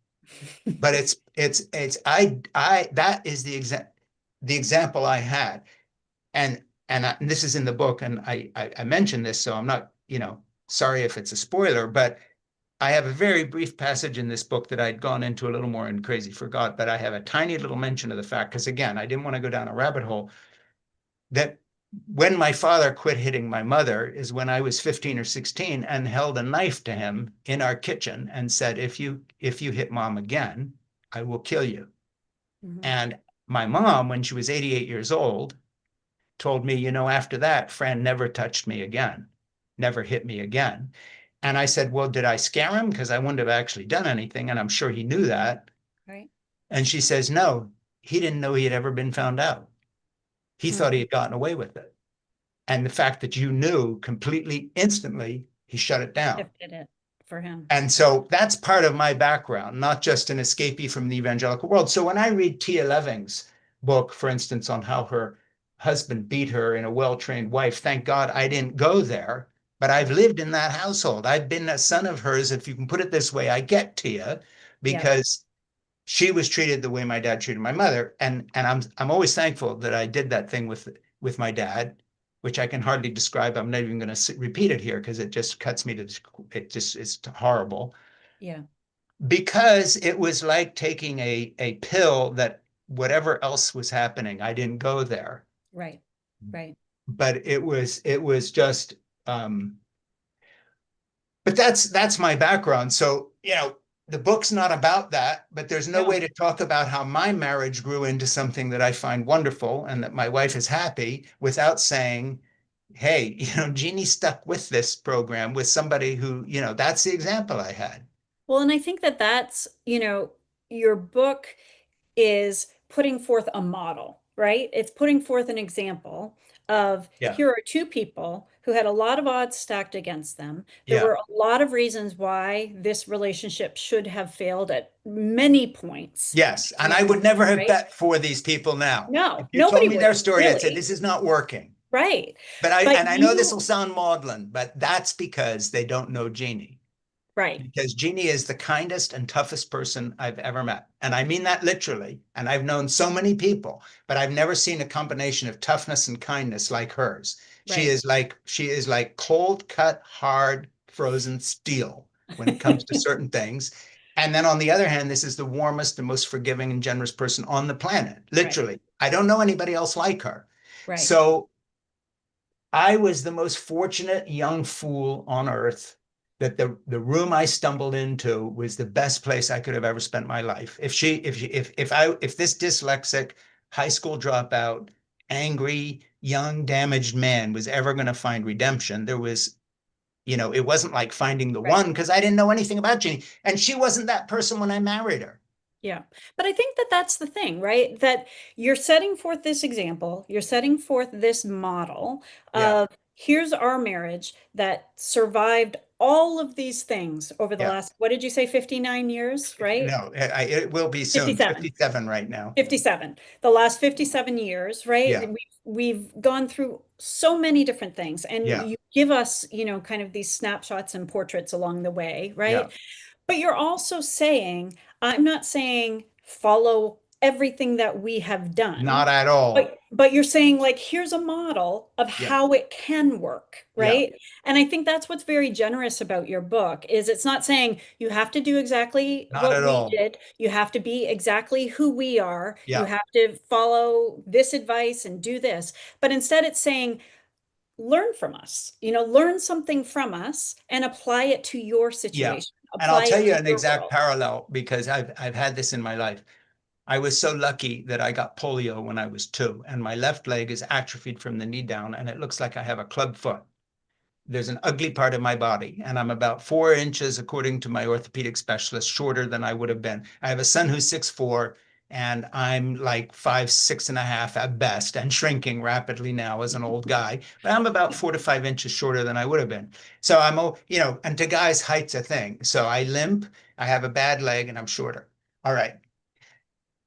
but I that is the example I had. And this is in the book, and I mentioned this, so I'm not, sorry if it's a spoiler, but I have a very brief passage in this book that I'd gone into a little more in Crazy for God, but I have a tiny little mention of the fact, because again, I didn't want to go down a rabbit hole, that when my father quit hitting my mother is when I was 15 or 16 and held a knife to him in our kitchen and said, if you hit mom again, I will kill you. Hmm. And my mom, when she was 88 years old, told me, after that, Fran never touched me again, never hit me again. And I said, well, did I scare him? Because I wouldn't have actually done anything. And I'm sure he knew that. Right. And she says, no, he didn't know he had ever been found out. He thought he Hmm. had gotten away with it. And the fact that you knew completely instantly, he shut it down. Shifted it for him. And so that's part of my background, not just an escapee from the evangelical world. So when I read Tia Leving's book, for instance, on how her husband beat her in A Well-Trained Wife, thank God I didn't go there, but I've Right. lived in that household. I've been a son of hers. If you can put it this way, I get Tia Yeah. because she was treated the way my dad treated my mother, and I'm always thankful that I did that thing with my dad, which I can hardly describe. I'm not even going to repeat it here because it just cuts me to it. Just it's horrible Yeah. because it was like taking a pill that whatever else was happening, I didn't go there, Right. Right. but it was just but that's my background. So, the book's not about that, but there's no way No. to talk about how my marriage grew into something that I find wonderful and that my wife is happy without saying, hey, Jeannie stuck with this program with somebody who, that's the example I had. Well, and I think that that's, your book is putting forth a model, right? It's putting forth an example of Yeah. here are two people who had a lot of odds stacked against them. There Yeah. were a lot of reasons why this relationship should have failed at many points, Yes. And I would never have right? bet for these people now. If No, you told nobody me would their story, I'd say, really, this is not working. right? But I But and I know this will you, sound maudlin, but that's because they don't know Jeannie. right, Because Jeannie is the kindest and toughest person I've ever met. And I mean that literally. And I've known so many people, but I've never seen a combination of toughness and kindness like hers. She right. is like she is like cold cut, hard, frozen steel when it comes to certain things. And then on the other hand, this is the warmest and most forgiving and generous person on the planet. Right, Literally. I don't know anybody else like her. right. So I was the most fortunate young fool on earth that the room I stumbled into was the best place I could have ever spent my life. If this dyslexic high school dropout, angry, young, damaged man was ever going to find redemption, there was It wasn't like finding the Right. one because I didn't know anything about Jeannie. And she wasn't that person when I married her. Yeah. But I think that that's the thing, right? That you're setting forth this example, you're setting forth this model Yeah. of here's our marriage that survived all of these things over the Yeah. last, what did you say, 59 years, right? No, it will be soon. 57. 57 right now. 57. The last 57 years, right? Yeah. We've gone through so many different things, and Yeah. you give us, kind of these snapshots and portraits along the way, Yeah. right? But you're also saying, I'm not saying follow everything that we have done, Not at all. but you're saying like here's a model of Yeah. how it can work, Yeah. right? And I think that's what's very generous about your book is it's not saying you have to do exactly Not what at we all. did, you have to be exactly who we are, you Yeah. have to follow this advice and do this, but instead it's saying learn from us, learn something from us and apply it to your Yeah. situation, And I'll apply tell it you to an your exact world. parallel because I've had this in my life. I was so lucky that I got polio when I was 2, and my left leg is atrophied from the knee down, and it looks like I have a club foot. There's an ugly part of my body, and I'm about 4 inches, according to my orthopedic specialist, shorter than I would have been. I have a son who's 6'4", and I'm like 5'6.5" at best, and shrinking rapidly now as an old guy. But I'm about 4 to 5 inches shorter than I would have been. So and to guys, height's a thing. So I limp, I have a bad leg, and I'm shorter. All right.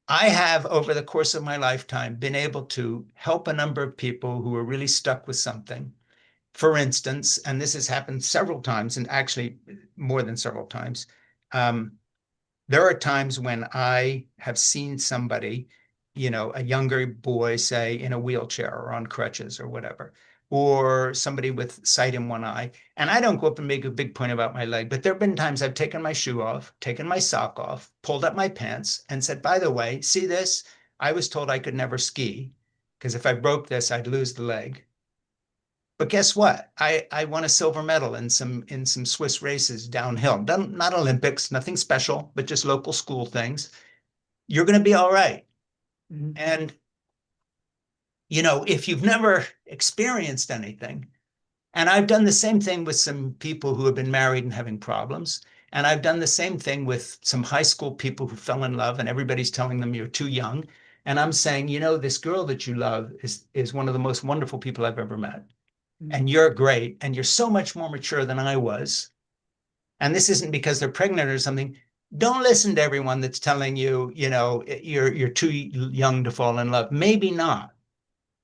I have, over the course of my lifetime, been able to help a number of people who are really stuck with something. For instance, and this has happened several times, and actually more than several times, um, there are times when I have seen somebody, a younger boy, say, in a wheelchair or on crutches or whatever, or somebody with sight in one eye. And I don't go up and make a big point about my leg, but there have been times I've taken my shoe off, taken my sock off, pulled up my pants, and said, by the way, see this? I was told I could never ski because if I broke this, I'd lose the leg. But guess what? I won a silver medal in some Swiss races downhill. Not Olympics, nothing special, but just local school things. You're going to be all right. Mhm. And if you've never experienced anything, and I've done the same thing with some people who have been married and having problems, and I've done the same thing with some high school people who fell in love, and everybody's telling them you're too young. And I'm saying, this girl that you love is one of the most wonderful people I've ever met. Mhm. And you're great, and you're so much more mature than I was. And this isn't because they're pregnant or something. Don't listen to everyone that's telling you, you're too young to fall in love. Maybe not.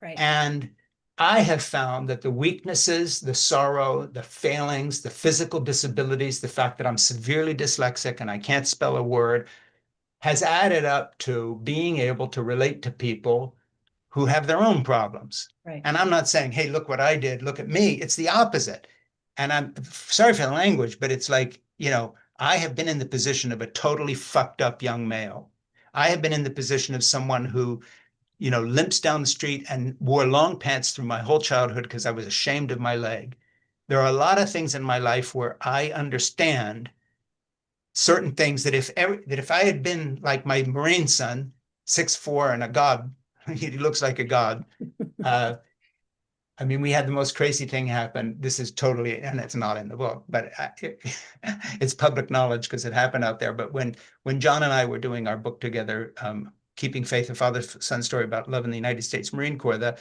Right. And I have found that the weaknesses, the sorrow, the failings, the physical disabilities, the fact that I'm severely dyslexic and I can't spell a word has added up to being able to relate to people who have their own problems. Right. And I'm not saying, hey, look what I did, look at me. It's the opposite. And I'm sorry for the language, but it's like, I have been in the position of a totally fucked up young male. I have been in the position of someone who, limps down the street and wore long pants through my whole childhood because I was ashamed of my leg. There are a lot of things in my life where I understand certain things that if I had been like my Marine son, 6'4" and a god, he looks like a god. Uh, I mean, we had the most crazy thing happen. This is totally, and it's not in the book, but it's public knowledge because it happened out there. But when John and I were doing our book together, Keeping Faith, a father-son story about love in the United States Marine Corps, the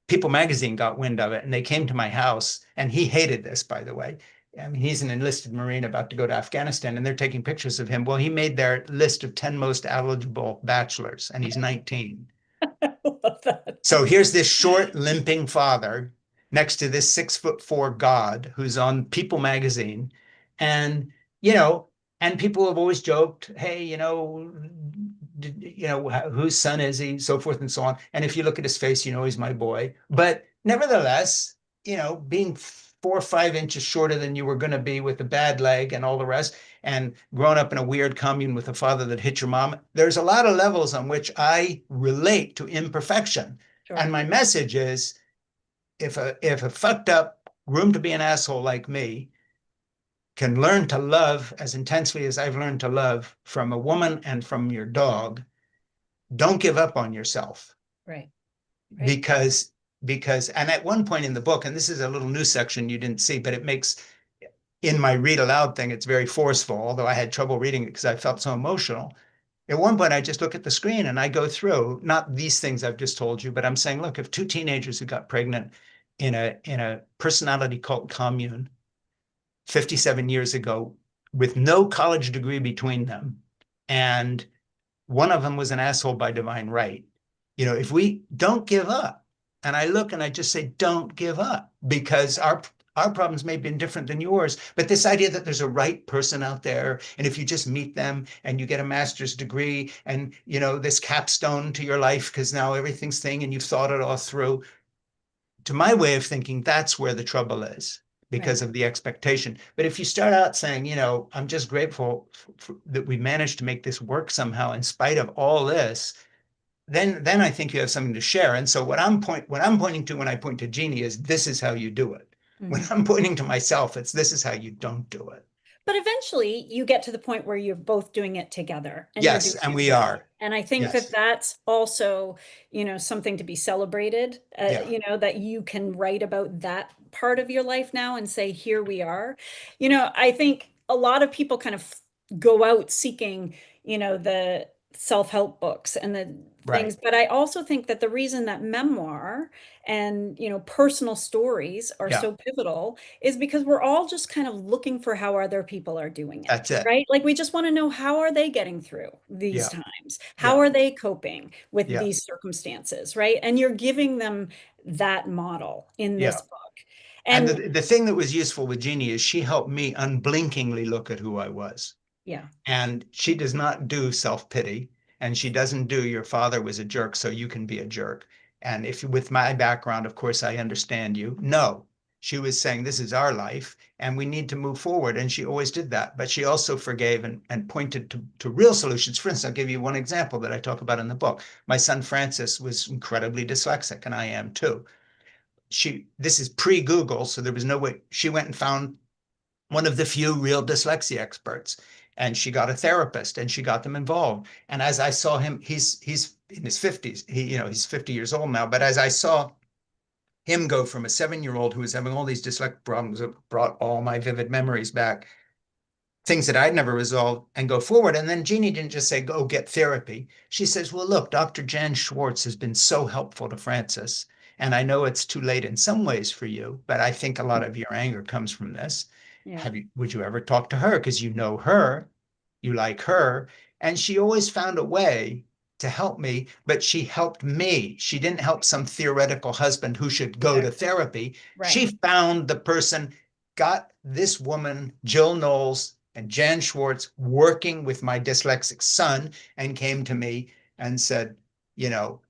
People magazine got wind of it, and they came to my house, and he hated this, by the way. I mean, he's an enlisted Marine about to go to Afghanistan, and they're taking pictures of him. Well, he made their list of 10 most eligible bachelors, and he's 19. I love that. So here's this short, limping father next to this 6'4" God who's on People magazine. And, you know, and people have always joked, hey, whose son is he, so forth and so on. And if you look at his face, he's my boy. But nevertheless, being 4 or 5 inches shorter than you were going to be with a bad leg and all the rest, and growing up in a weird commune with a father that hit your mom, there's a lot of levels on which I relate to imperfection. And Sure. my message is, if a fucked up, room to be an asshole like me can learn to love as intensely as I've learned to love from a woman and from your dog, don't give up on yourself. Right. Right. because and at one point in the book, and this is a little new section you didn't see, but it makes in my read aloud thing, it's very forceful, although I had trouble reading it because I felt so emotional. At one point, I just look at the screen and I go through, not these things I've just told you, but I'm saying, look, if two teenagers who got pregnant in a personality cult commune 57 years ago with no college degree between them, and one of them was an asshole by divine right. If we don't give up, and I look and I just say, don't give up, because our problems may be different than yours, but this idea that there's a right person out there, and if you just meet them and you get a master's degree and this capstone to your life because now everything's thing and you've thought it all through, to my way of thinking, that's where the trouble is because Right. of the expectation. But if you start out saying, I'm just grateful that we managed to make this work somehow in spite of all this, then I think you have something to share. And so what I'm pointing to when I point to Jeannie is this is how you do it. When Mhm. I'm pointing to myself, it's this is how you don't do it. But eventually you get to the point where you're both doing it together and you're Yes, doing and it we well. are. And I think that Yes. that's also, something to be celebrated, Yeah. that you can write about that part of your life now and say, here we are. I think a lot of people kind of go out seeking, the self-help books and the Right. things, but I also think that the reason that memoir and, personal stories are Yeah. so pivotal is because we're all just kind of looking for how other people are doing That's it, it. right? Like we just want to know, how are they getting through these Yeah. times? How Yeah. are they coping with Yeah. these circumstances, right? And you're giving them that model in Yeah. this book. And And the thing that was useful with Jeannie is she helped me unblinkingly look at who I was. yeah, And she does not do self pity. And she doesn't do your father was a jerk, so you can be a jerk. And if with my background, of course, I understand you. No, she was saying this is our life and we need to move forward. And she always did that. But she also forgave and pointed to real solutions. For instance, I'll give you one example that I talk about in the book. My son Francis was incredibly dyslexic, and I am too. This is pre-Google, so there was no way. She went and found one of the few real dyslexia experts, and she got a therapist and she got them involved. And as I saw him, he's in his 50s. He's 50 years old now, but as I saw him go from a 7-year-old who was having all these dyslexic problems, it brought all my vivid memories back, things that I'd never resolved, and go forward. And then Jeannie didn't just say, go get therapy. She says, well, look, Dr. Jan Schwartz has been so helpful to Francis. And I know it's too late in some ways for you, but I think a lot of your anger comes from this. yeah, Would you ever talk to her? Because you know her, you like her. And she always found a way to help me, but she helped me. She didn't help some theoretical husband who should go to exactly. therapy. Right. She found the person, got this woman, Jill Knowles and Jan Schwartz, working with my dyslexic son, and came to me and said,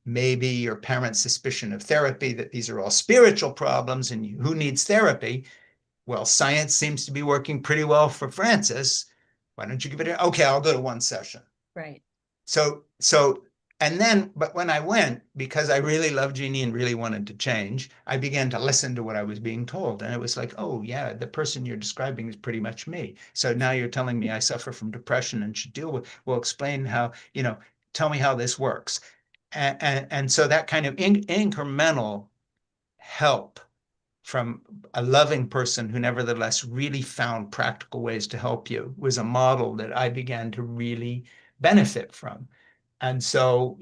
maybe your parents' suspicion of therapy, that these are all spiritual problems and who needs therapy? Well, science seems to be working pretty well for Francis. Why don't you give it okay, I'll go to one session. Right. So, and then, but when I went, because I really loved Jeannie and really wanted to change, I began to listen to what I was being told. And it was like, oh, yeah, the person you're describing is pretty much me. So now you're telling me I suffer from depression and should deal with, well, explain how, tell me how this works. And so that kind of incremental help from a loving person who nevertheless really found practical ways to help you was a model that I began to really benefit from. And so,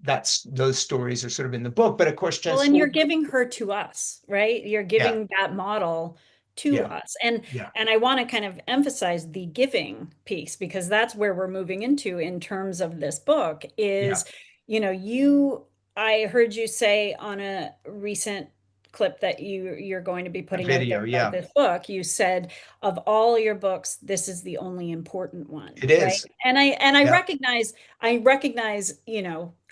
that's those stories are sort of in the book. But of course, Well, just and you're giving her to us, right? You're yeah, giving that model to yeah, us. And yeah, and I want to kind of emphasize the giving piece because that's where we're moving into in terms of this book yeah. is, you I heard you say on a recent clip that you're going to be A putting out there video, about yeah. this book, you said of all your books, this is the only important one, It right? is. And Yeah, I recognize,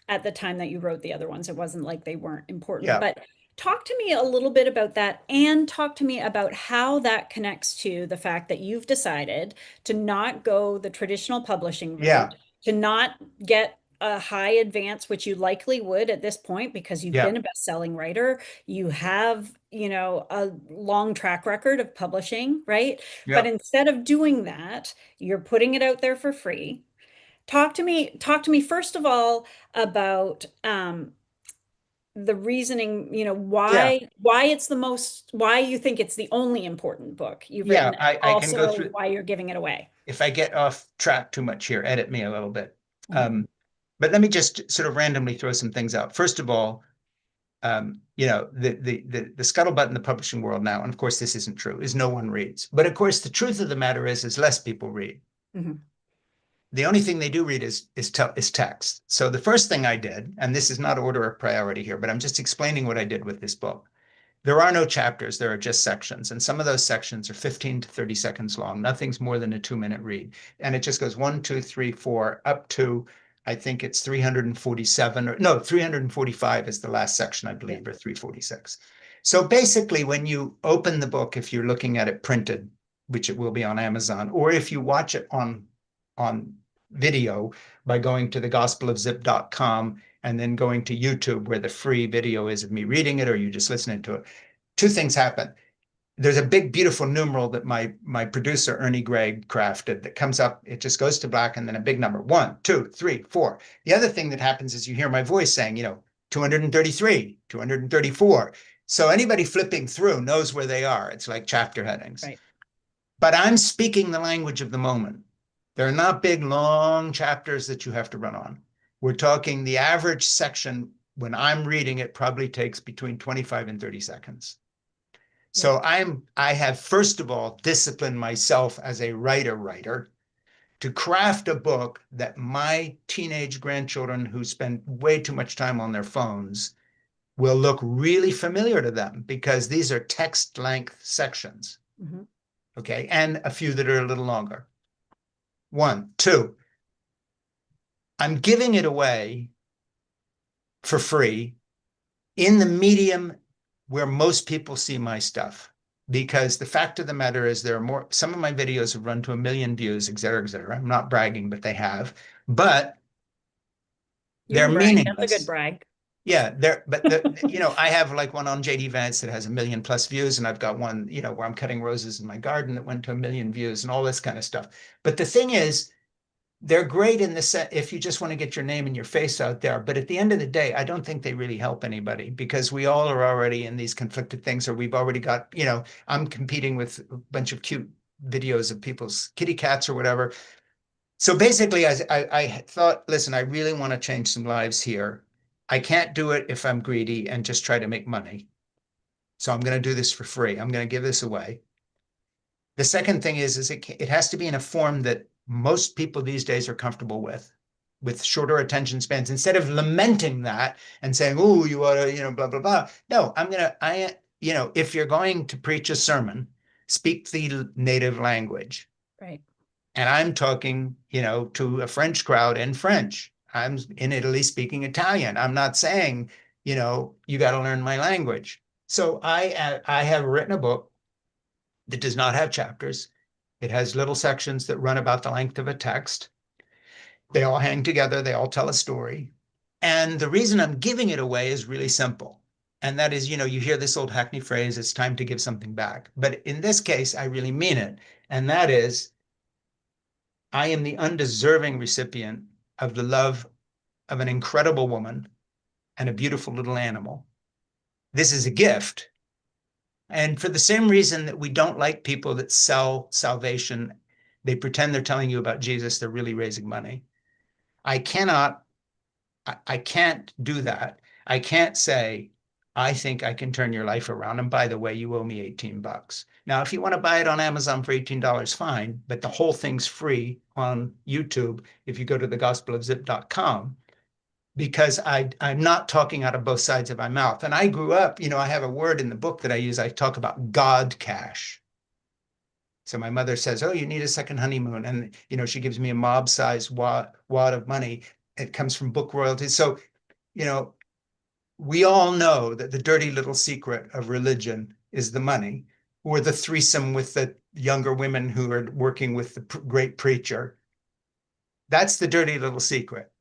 at the time that you wrote the other ones, it wasn't like they weren't important. yeah, But talk to me a little bit about that and talk to me about how that connects to the fact that you've decided to not go the traditional publishing yeah, route, to not get a high advance, which you likely would at this point because you've yeah, been a best-selling writer. You have, a long track record of publishing, right? But yeah. instead of doing that, you're putting it out there for free. Talk to me first of all about the reasoning, Yeah, why it's the most, why you think it's the only important book you've yeah, written, and I can go also through. why you're giving it away. If I get off track too much here, edit me a little bit. Mhm. Um, but let me just sort of randomly throw some things out. First of all, the scuttlebutt in the publishing world now, and of course this isn't true, is no one reads. But of course, the truth of the matter is less people read. Mhm. The only thing they do read is text. So the first thing I did, and this is not order of priority here, but I'm just explaining what I did with this book. There are no chapters, there are just sections. And some of those sections are 15 to 30 seconds long. Nothing's more than a 2-minute read. And it just goes 1, 2, 3, 4, up to, I think it's 347, or no, 345 is the last section, I Yeah. believe, or 346. So basically, when you open the book, if you're looking at it printed, which it will be on Amazon, or if you watch it on video by going to thegospelofzip.com and then going to YouTube where the free video is of me reading it, or you just listening to it, two things happen. There's a big, beautiful numeral that my producer, Ernie Gregg, crafted that comes up. It just goes to black and then a big number, 1, 2, 3, 4. The other thing that happens is you hear my voice saying, 233, 234. So anybody flipping through knows where they are. It's like chapter headings. Right. But I'm speaking the language of the moment. They're not big, long chapters that you have to run on. We're talking the average section when I'm reading it probably takes between 25 and 30 seconds. Yeah. So I have, first of all, disciplined myself as a writer to craft a book that my teenage grandchildren who spend way too much time on their phones will look really familiar to them because these are text length sections. Mhm. Okay. And a few that are a little longer. 1, 2, I'm giving it away for free in the medium where most people see my stuff. Because the fact of the matter is there are more, some of my videos have run to 1 million views, et cetera, et cetera. I'm not bragging, but they have. But You they're can brag. That's a good meaningless. brag. Yeah, I have like one on JD Vance that has 1 million plus views, and I've got one, where I'm cutting roses in my garden that went to 1 million views and all this kind of stuff. But the thing is, they're great in the set if you just want to get your name and your face out there. But at the end of the day, I don't think they really help anybody because we all are already in these conflicted things, or we've already got, I'm competing with a bunch of cute videos of people's kitty cats or whatever. So basically, I thought, listen, I really want to change some lives here. I can't do it if I'm greedy and just try to make money. So I'm going to do this for free. I'm going to give this away. The second thing is it has to be in a form that most people these days are comfortable with shorter attention spans. Instead of lamenting that and saying, "Oh, you ought to, blah blah blah." No, if you're going to preach a sermon, speak the native language. Right. And I'm talking, to a French crowd in French. I'm in Italy speaking Italian. I'm not saying, you got to learn my language. So I have written a book that does not have chapters. It has little sections that run about the length of a text. They all hang together, they all tell a story. And the reason I'm giving it away is really simple. And that is, you hear this old hackney phrase, it's time to give something back. But in this case, I really mean it. And that is, I am the undeserving recipient of the love of an incredible woman and a beautiful little animal. This is a gift. And for the same reason that we don't like people that sell salvation, they pretend they're telling you about Jesus, they're really raising money. I cannot, I can't do that. I can't say, I think I can turn your life around. And by the way, you owe me 18 bucks. Now, if you want to buy it on Amazon for $18, fine, but the whole thing's free on YouTube if you go to thegospelofzip.com, because I'm not talking out of both sides of my mouth. And I grew up, I have a word in the book that I use. I talk about God cash. So my mother says, "Oh, you need a second honeymoon," and she gives me a mob-sized wad of money. It comes from book royalties. So, you know, we all know that the dirty little secret of religion is the money, or the threesome with the younger women who are working with the great preacher. That's the dirty little secret.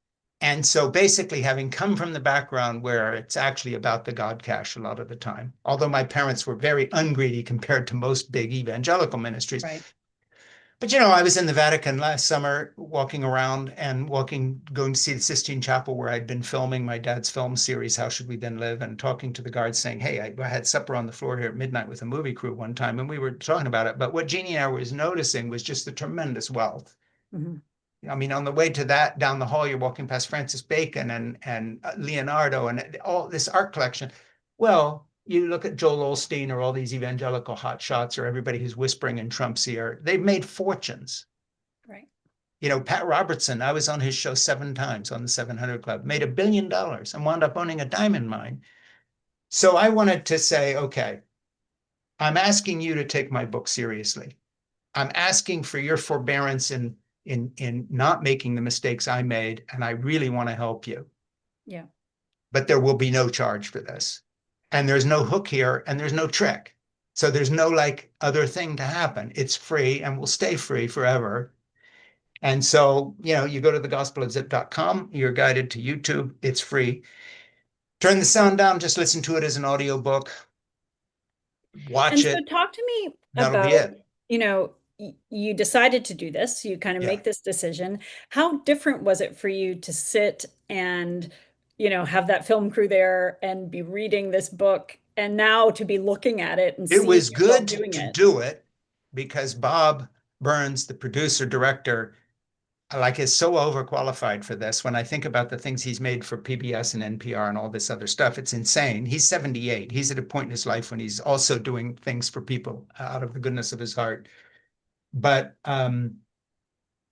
And so basically, having come from the background where it's actually about the God cash a lot of the time, although my parents were very ungreedy compared to most big evangelical ministries, Right. But I was in the Vatican last summer, walking around and going to see the Sistine Chapel where I'd been filming my dad's film series, How Should We Then Live, and talking to the guards saying, hey, I had supper on the floor here at midnight with a movie crew one time, and we were talking about it. But what Jeannie and I was noticing was just the tremendous wealth. Mhm. I mean, on the way to that, down the hall, you're walking past Francis Bacon and Leonardo and all this art collection. Well, you look at Joel Osteen or all these evangelical hotshots or everybody who's whispering in Trump's ear, they've made fortunes. Right. Pat Robertson, I was on his show 7 times on the 700 Club, made $1 billion and wound up owning a diamond mine. So I wanted to say, okay, I'm asking you to take my book seriously. I'm asking for your forbearance in not making the mistakes I made, and I really want to help you. Yeah. But there will be no charge for this. And there's no hook here, and there's no trick. So there's no like other thing to happen. It's free and will stay free forever. And so, you go to thegospelofzip.com, you're guided to YouTube, it's free. Turn the sound down, just listen to it as an audiobook, And watch so it, talk to me that'll be about, it. you decided to do this, you kind of Yeah. make this decision. How different was it for you to sit and, have that film crew there and be reading this book and now to be looking at it and It seeing was yourself good doing to it? do it because Bob Burns, the producer director, like is so overqualified for this. When I think about the things he's made for PBS and NPR and all this other stuff, it's insane. He's 78. He's at a point in his life when he's also doing things for people out of the goodness of his heart. But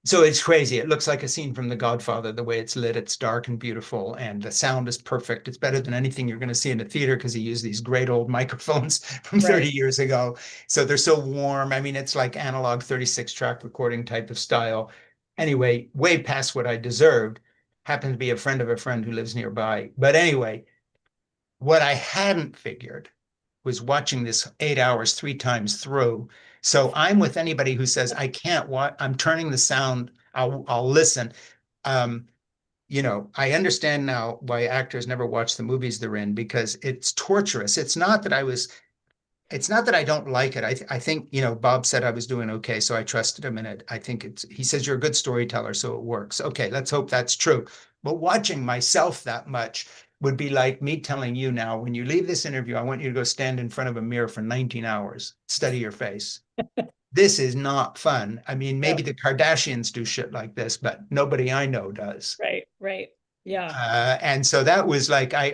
so it's crazy. It looks like a scene from The Godfather, the way it's lit. It's dark and beautiful, and the sound is perfect. It's better than anything you're going to see in a theater because he used these great old microphones from 30 Right. years ago. So they're so warm. I mean, it's like analog 36 track recording type of style. Anyway, way past what I deserved. Happened to be a friend of a friend who lives nearby. But anyway, what I hadn't figured was watching this 8 hours 3 times through. So I'm with anybody who says I can't watch. I'm turning the sound. I'll listen. Um, I understand now why actors never watch the movies they're in because it's torturous. It's not that I don't like it. I think, Bob said I was doing okay, so I trusted him in it. I think he says you're a good storyteller, so it works. Okay, let's hope that's true. But watching myself that much would be like me telling you now, when you leave this interview, I want you to go stand in front of a mirror for 19 hours, study your face. This is not fun. I mean, maybe Yep. the Kardashians do shit like this, but nobody I know does. Right. Right. Yeah. And so that was like I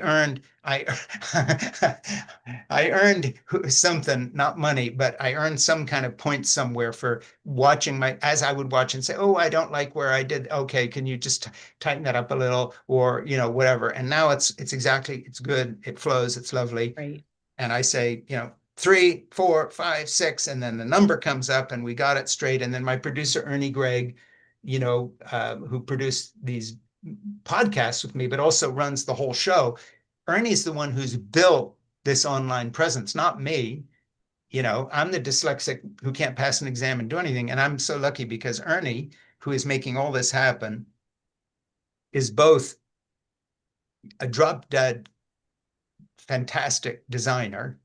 I earned something, not money, but I earned some kind of point somewhere for watching as I would watch and say, oh, I don't like where I did. Okay, can you just tighten that up a little, or whatever. And now it's good, it flows, it's lovely. Right. And I say, 3, 4, 5, 6, and then the number comes up, and we got it straight. And then my producer Ernie Gregg, who produced these podcasts with me, but also runs the whole show. Ernie's the one who's built this online presence, not me. I'm the dyslexic who can't pass an exam and do anything. And I'm so lucky because Ernie, who is making all this happen, is both a drop dead fantastic designer.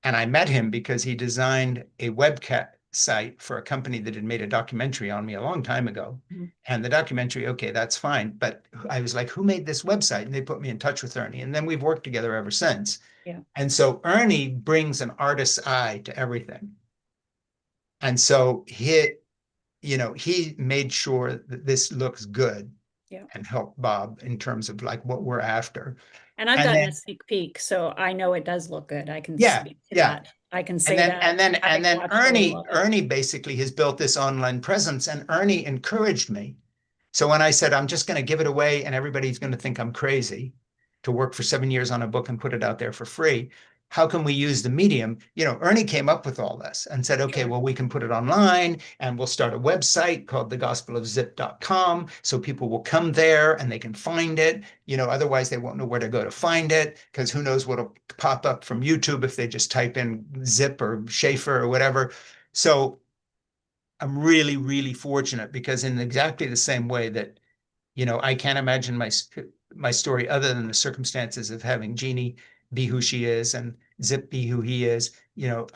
And I met him because he designed a webcat site for a company that had made a documentary on me a long time ago. Mhm. And the documentary, okay, that's fine. But I was like, who made this website? And they put me in touch with Ernie. And then we've worked together ever since. Yeah. And so Ernie brings an artist's eye to everything. And so he made sure that this looks good Yeah. and helped Bob in terms of like what we're after. And I've And gotten a then, sneak peek, so I know it does look good. I can yeah, speak to yeah. that. I can And say then that and then and having then watched a little Ernie of it. Ernie basically has built this online presence, and Ernie encouraged me. So when I said I'm just going to give it away and everybody's going to think I'm crazy to work for 7 years on a book and put it out there for free, how can we use the medium? Ernie came up with all this and said, okay, Sure. well, we can put it online and we'll start a website called thegospelofzip.com. So people will come there and they can find it. Otherwise they won't know where to go to find it because who knows what'll pop up from YouTube if they just type in Zip or Schaeffer or whatever. So I'm really, really fortunate because in exactly the same way that I can't imagine my story other than the circumstances of having Jeannie be who she is and Zip be who he is.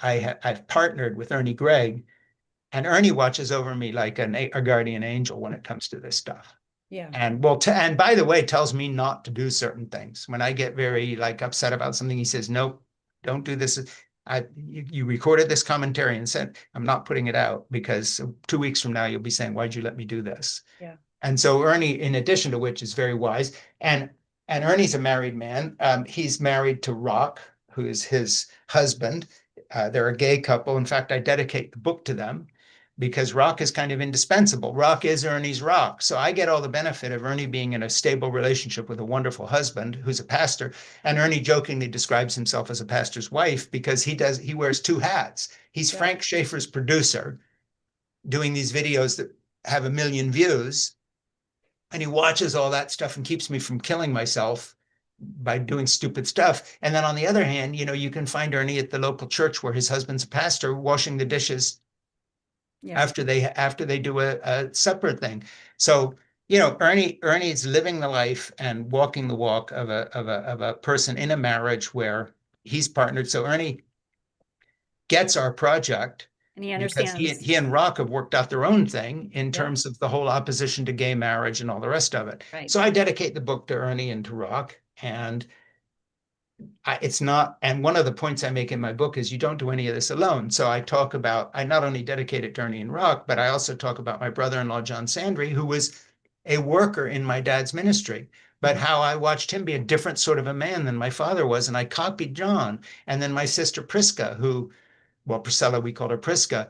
I've partnered with Ernie Gregg And Ernie watches over me like a guardian angel when it comes to this stuff. Yeah. And and by the way, tells me not to do certain things. When I get very like upset about something, he says, "Nope, don't do this." You recorded this commentary and said, "I'm not putting it out because 2 weeks from now you'll be saying, why'd you let me do this?" Yeah. And so Ernie, in addition to which, is very wise. And Ernie's a married man. He's married to Rock, who is his husband. They're a gay couple. In fact, I dedicate the book to them because Rock is kind of indispensable. Rock is Ernie's rock. So I get all the benefit of Ernie being in a stable relationship with a wonderful husband who's a pastor. And Ernie jokingly describes himself as a pastor's wife because he wears two hats. He's Yeah. Frank Schaeffer's producer doing these videos that have 1 million views, and he watches all that stuff and keeps me from killing myself by doing stupid stuff. And then on the other hand, you can find Ernie at the local church where his husband's a pastor washing the dishes Yeah. after they do a supper thing. So, Ernie's living the life and walking the walk of a person in a marriage where he's partnered. So Ernie gets our project And he because he understands. he and Rock have worked out their own thing in Yeah. terms of the whole opposition to gay marriage and all the rest of it. Right. So I dedicate the book to Ernie and to Rock, and it's not. And one of the points I make in my book is you don't do any of this alone. So I not only dedicate it to Ernie and Rock, but I also talk about my brother-in-law John Sandry, who was a worker in my dad's ministry, but how I watched him be a different sort of a man than my father was, and I copied John. And then my sister Prisca, Priscilla, we called her Prisca,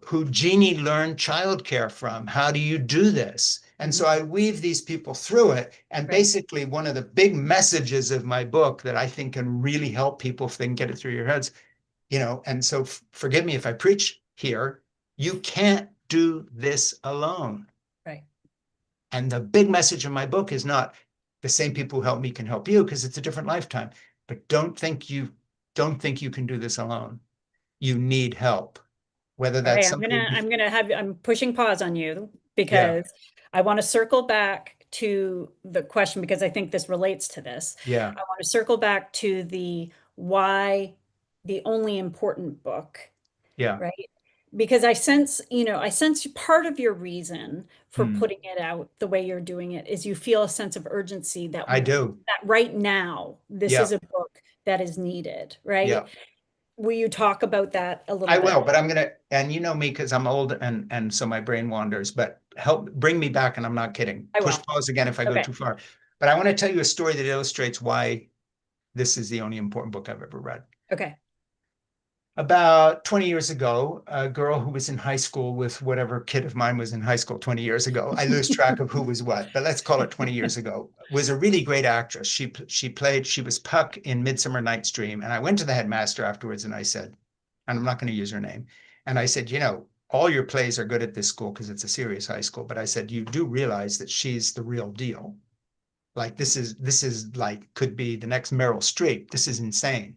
who Jeannie learned childcare from. How do you do this? And so I weave these people through it. And Right. basically, one of the big messages of my book that I think can really help people if they can get it through your heads, and so forgive me if I preach here, you can't do this alone. Right. And the big message of my book is not the same people who help me can help you because it's a different lifetime. But don't think you can do this alone. You need help, whether All right, that's somebody. I'm pushing pause on you Yeah, because I want to circle back to the question because I think this relates to this. yeah, I want to circle back to the why the only important book, yeah. right? Because I sense part of your reason for Hmm. putting it out the way you're doing it is you feel a sense of urgency I do. that right now this Yeah, is a book that is needed, right? yeah. Will you talk about that a little I will, bit? but I'm gonna, and you know me because I'm old and so my brain wanders. But help bring me back, and I'm not kidding. I Push will. pause again if I go Okay. too far. But I want to tell you a story that illustrates why this is the only important book I've ever read. Okay. About 20 years ago, a girl who was in high school with whatever kid of mine was in high school 20 years ago, I lose track of who was what, but let's call it 20 years ago, was a really great actress. She was Puck in Midsummer Night's Dream. And I went to the headmaster afterwards and I said, and I'm not going to use her name. And I said, all your plays are good at this school because it's a serious high school. But I said, you do realize that she's the real deal. Like this is like could be the next Meryl Streep. This is insane.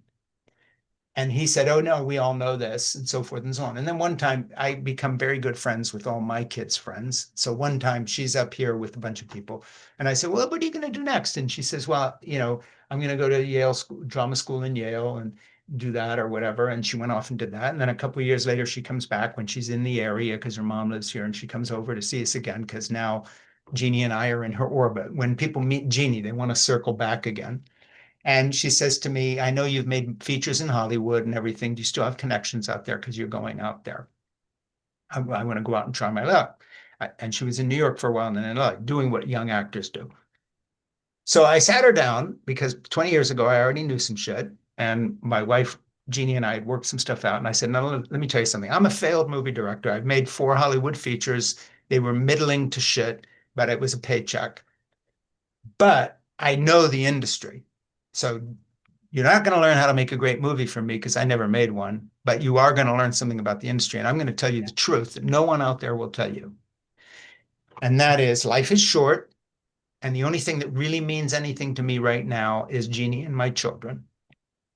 And he said, oh, no, we all know this, and so forth and so on. And then one time I become very good friends with all my kids' friends. So one time she's up here with a bunch of people. And I said, well, what are you going to do next? And she says, well, I'm going to go to Yale drama school in Yale and do that or whatever. And she went off and did that. And then a couple of years later, she comes back when she's in the area because her mom lives here. And she comes over to see us again because now Jeannie and I are in her orbit. When people meet Jeannie, they want to circle back again. And she says to me, I know you've made features in Hollywood and everything. Do you still have connections out there? Because you're going out there. I want to go out and try my luck. And she was in New York for a while and then like doing what young actors do. So I sat her down because 20 years ago, I already knew some shit. And my wife, Jeannie, and I had worked some stuff out. And I said, no, let me tell you something. I'm a failed movie director. I've made 4 Hollywood features. They were middling to shit, but it was a paycheck. But I know the industry. So you're not going to learn how to make a great movie from me because I never made one, but you are going to learn something about the industry. And I'm going to tell you the truth that no one out there will tell you. And that is life is short. And the only thing that really means anything to me right now is Jeannie and my children.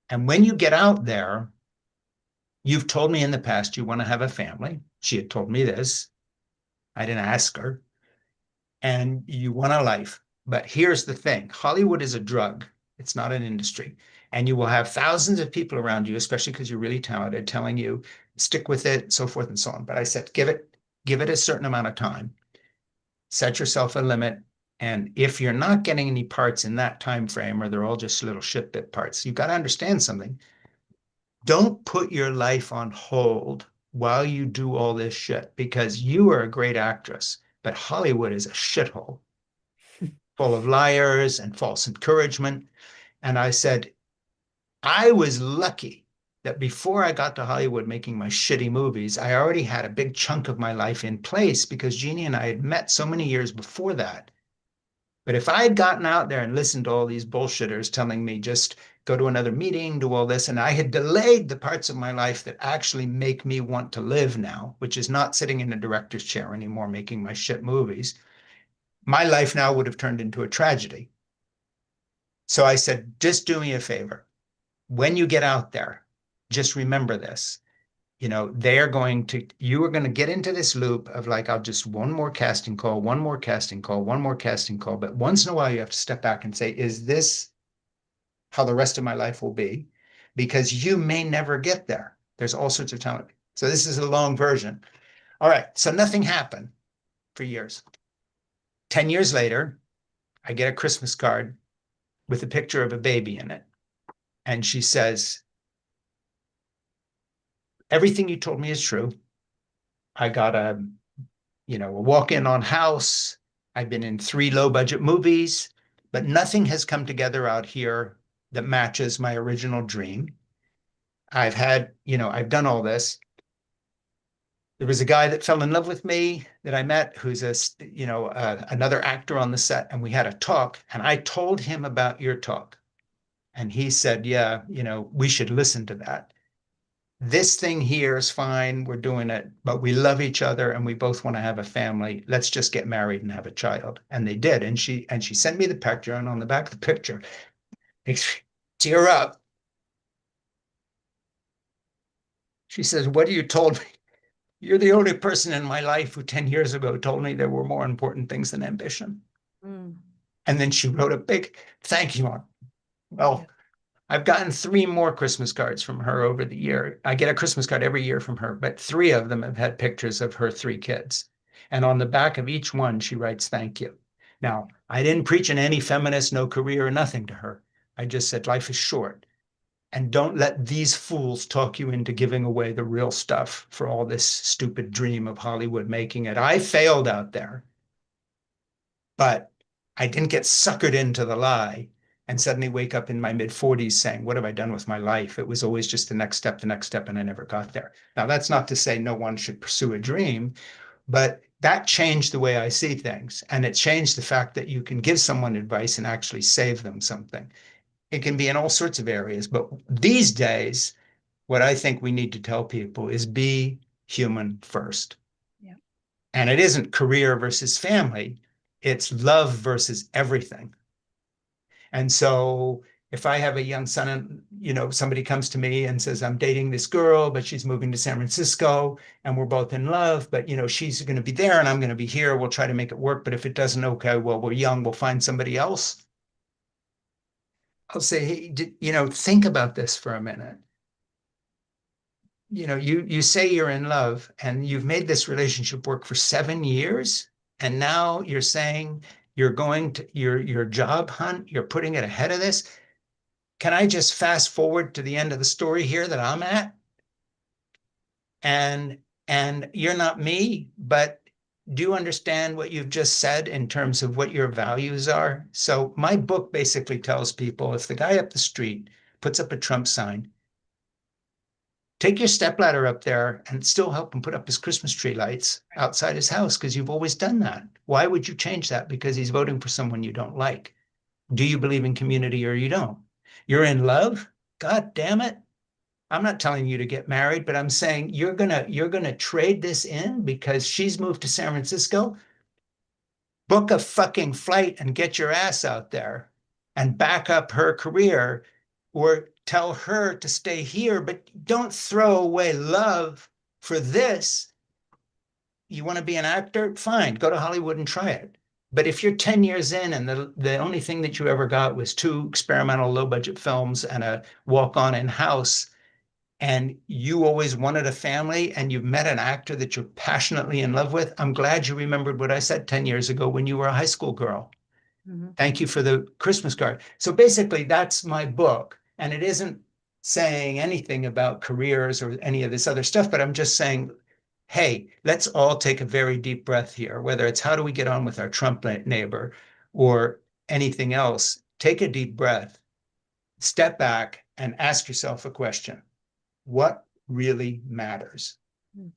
And when you get out there, you've told me in the past you want to have a family. She had told me this. I didn't ask her. And you want a life. But here's the thing Hollywood is a drug, it's not an industry. And you will have thousands of people around you, especially because you're really talented, telling you, stick with it, so forth and so on. But I said, give it a certain amount of time, set yourself a limit. And if you're not getting any parts in that time frame, or they're all just little shit bit parts, you've got to understand something. Don't put your life on hold while you do all this shit, because you are a great actress, but Hollywood is a shithole full of liars and false encouragement. And I said, I was lucky that before I got to Hollywood making my shitty movies, I already had a big chunk of my life in place because Jeannie and I had met so many years before that. But if I had gotten out there and listened to all these bullshitters telling me just go to another meeting, do all this, and I had delayed the parts of my life that actually make me want to live now, which is not sitting in a director's chair anymore making my shit movies, my life now would have turned into a tragedy. So I said, just do me a favor. When you get out there, just remember this. You know, you are going to get into this loop of like, I'll just one more casting call, one more casting call, one more casting call. But once in a while, you have to step back and say, is this how the rest of my life will be? Because you may never get there. There's all sorts of talent. So this is a long version. All right. So nothing happened for years. 10 years later, I get a Christmas card with a picture of a baby in it. And she says, everything you told me is true. I got a walk-in on house. I've been in 3 low-budget movies, but nothing has come together out here that matches my original dream. I've done all this. There was a guy that fell in love with me that I met who's another actor on the set, and we had a talk, and I told him about your talk. And he said, yeah, we should listen to that. This thing here is fine. We're doing it, but we love each other and we both want to have a family. Let's just get married and have a child. And they did. And she sent me the picture, and on the back of the picture, tear up. She says, what you told me? You're the only person in my life who 10 years ago told me there were more important things than ambition. Mm. And then she wrote a big thank you on. Well, yeah. I've gotten 3 more Christmas cards from her over the year. I get a Christmas card every year from her, but 3 of them have had pictures of her 3 kids. And on the back of each one, she writes, thank you. Now, I didn't preach an anti-feminist, no career or nothing to her. I just said, life is short. And don't let these fools talk you into giving away the real stuff for all this stupid dream of Hollywood making it. I failed out there, but I didn't get suckered into the lie and suddenly wake up in my mid-40s saying, what have I done with my life? It was always just the next step, and I never got there. Now, that's not to say no one should pursue a dream, but that changed the way I see things. And it changed the fact that you can give someone advice and actually save them something. It can be in all sorts of areas, but these days, what I think we need to tell people is be human first. Yeah. And it isn't career versus family, it's love versus everything. And so if I have a young son and, somebody comes to me and says, I'm dating this girl, but she's moving to San Francisco and we're both in love, but, she's going to be there and I'm going to be here. We'll try to make it work. But if it doesn't, okay, well, we're young, we'll find somebody else. I'll say, hey, think about this for a minute. You say you're in love and you've made this relationship work for 7 years. And now you're saying you're going to your job hunt, you're putting it ahead of this. Can I just fast forward to the end of the story here that I'm at? And you're not me, but do you understand what you've just said in terms of what your values are? So my book basically tells people if the guy up the street puts up a Trump sign, take your stepladder up there and still help him put up his Christmas tree lights outside his house because you've always done that. Why would you change that? Because he's voting for someone you don't like. Do you believe in community or you don't? You're in love? God damn it. I'm not telling you to get married, but I'm saying you're gonna trade this in because she's moved to San Francisco. Book a fucking flight and get your ass out there and back up her career, or tell her to stay here, but don't throw away love for this. You want to be an actor? Fine, go to Hollywood and try it. But if you're 10 years in and the only thing that you ever got was two experimental low budget films and a walk on in house, and you always wanted a family and you've met an actor that you're passionately in love with, I'm glad you remembered what I said 10 years ago when you were a high school girl. Mhm. Thank you for the Christmas card. So basically, that's my book. And it isn't saying anything about careers or any of this other stuff, but I'm just saying, hey, let's all take a very deep breath here, whether it's how do we get on with our Trump neighbor or anything else. Take a deep breath, step back, and ask yourself a question. What really matters? Mm.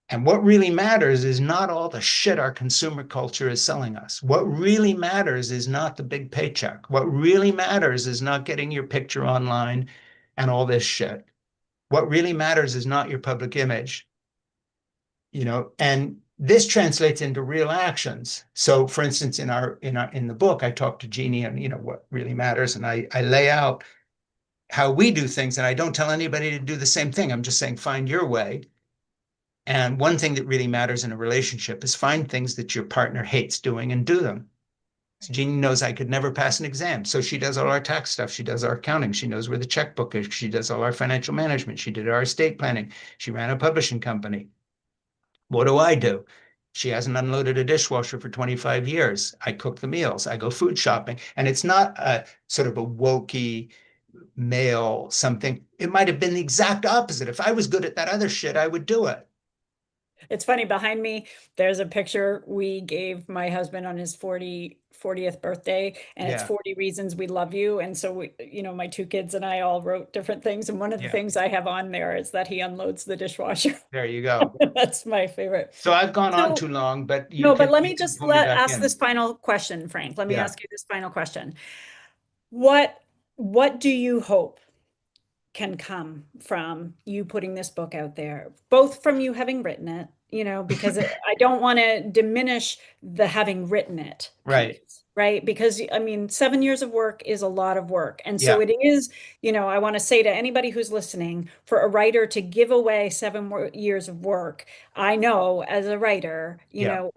And what really matters is not all the shit our consumer culture is selling us. What really matters is not the big paycheck. What really matters is not getting your picture online and all this shit. What really matters is not your public image, and this translates into real actions. So for instance, in the book, I talk to Jeannie and what really matters. And I lay out how we do things, and I don't tell anybody to do the same thing. I'm just saying, find your way. And one thing that really matters in a relationship is find things that your partner hates doing and do them. So Jeannie knows I could never pass an exam. So she does all our tax stuff. She does our accounting. She knows where the checkbook is. She does all our financial management. She did our estate planning. She ran a publishing company. What do I do? She hasn't unloaded a dishwasher for 25 years. I cook the meals. I go food shopping. And it's not a sort of a wokey male something. It might have been the exact opposite. If I was good at that other shit, I would do it. It's funny, behind me, there's a picture we gave my husband on his 40th birthday, and it's Yeah. 40 reasons we love you. And so my two kids and I all wrote different things. And one of the Yeah. things I have on there is that he unloads the dishwasher. There you go. That's my favorite. So I've gone on So, too long, but no, but let you me can just pull me let back ask in. this final question, Frank. Let me Yeah. ask you this final question. What what do you hope can come from you putting this book out there, both from you having written it, because I don't want to diminish the having written it Right. piece, right? Because I mean, 7 years of work is a lot of work. And so Yeah. it is, I want to say to anybody who's listening, for a writer to give away 7 years of work, I know as a writer, Yeah.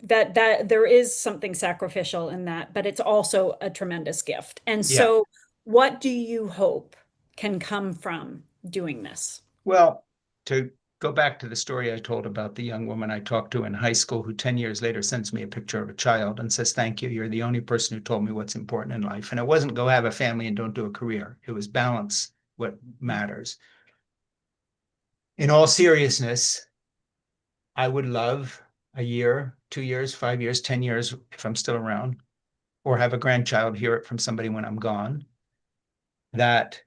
that there is something sacrificial in that, but it's also a tremendous gift. And Yeah. so, what do you hope can come from doing this? Well, to go back to the story I told about the young woman I talked to in high school who 10 years later sends me a picture of a child and says, thank you. You're the only person who told me what's important in life. And it wasn't go have a family and don't do a career. It was balance what matters. In all seriousness, I would love a year, 2 years, 5 years, 10 years, if I'm still around, or have a grandchild hear it from somebody when I'm gone, that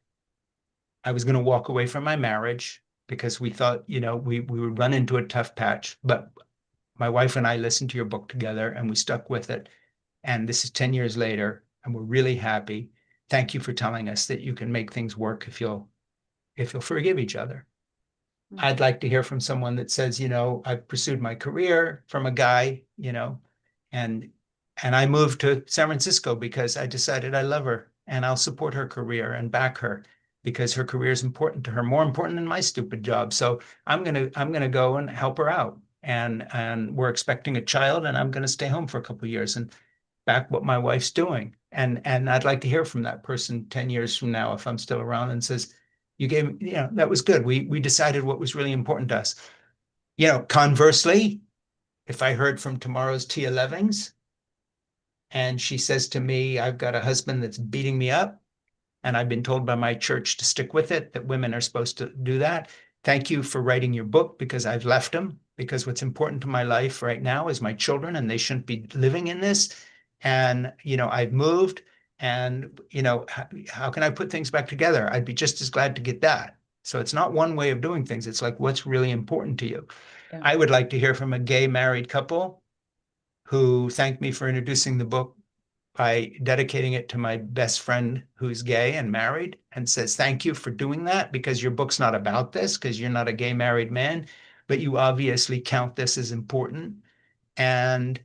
I was going to walk away from my marriage because we thought, we would run into a tough patch. But my wife and I listened to your book together and we stuck with it. And this is 10 years later, and we're really happy. Thank you for telling us that you can make things work if you'll forgive each other. I'd like to hear from someone that says, I've pursued my career from a guy, and I moved to San Francisco because I decided I love her and I'll support her career and back her because her career is important to her, more important than my stupid job. So I'm gonna go and help her out. And we're expecting a child, and I'm gonna stay home for a couple of years and back what my wife's doing. And I'd like to hear from that person 10 years from now if I'm still around and says, you gave, that was good. We decided what was really important to us. Conversely, if I heard from tomorrow's Tia Levings and she says to me, I've got a husband that's beating me up, and I've been told by my church to stick with it, that women are supposed to do that. Thank you for writing your book because I've left them, because what's important to my life right now is my children and they shouldn't be living in this. And, I've moved and, how can I put things back together? I'd be just as glad to get that. So it's not one way of doing things. It's like, what's really important to you? Yeah. I would like to hear from a gay married couple who thanked me for introducing the book by dedicating it to my best friend who's gay and married, and says, thank you for doing that because your book's not about this, because you're not a gay married man, but you obviously count this as important. And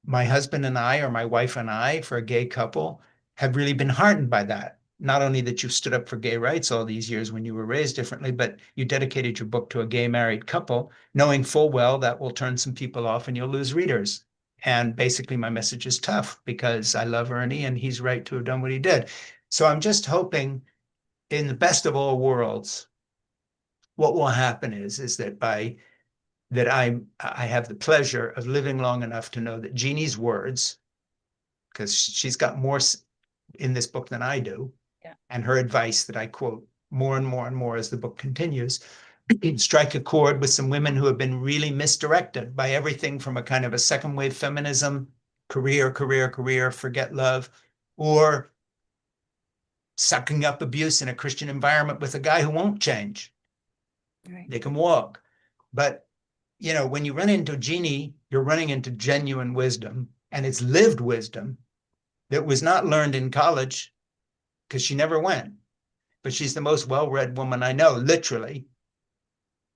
my husband and I, or my wife and I, for a gay couple, have really been heartened by that. Not only that you stood up for gay rights all these years when you were raised differently, but you dedicated your book to a gay married couple, knowing full well that will turn some people off and you'll lose readers. And basically my message is tough because I love Ernie and he's right to have done what he did. So I'm just hoping, in the best of all worlds, what will happen is that I have the pleasure of living long enough to know that Jeannie's words, because she's got more in this book than I do, Yeah. and her advice that I quote more and more and more as the book continues, strike a chord with some women who have been really misdirected by everything from a kind of a second wave feminism, career, career, career, forget love, or sucking up abuse in a Christian environment with a guy who won't change. Right. They can walk. But, when you run into Jeannie, you're running into genuine wisdom, and it's lived wisdom that was not learned in college because she never went. But she's the most well-read woman I know, literally.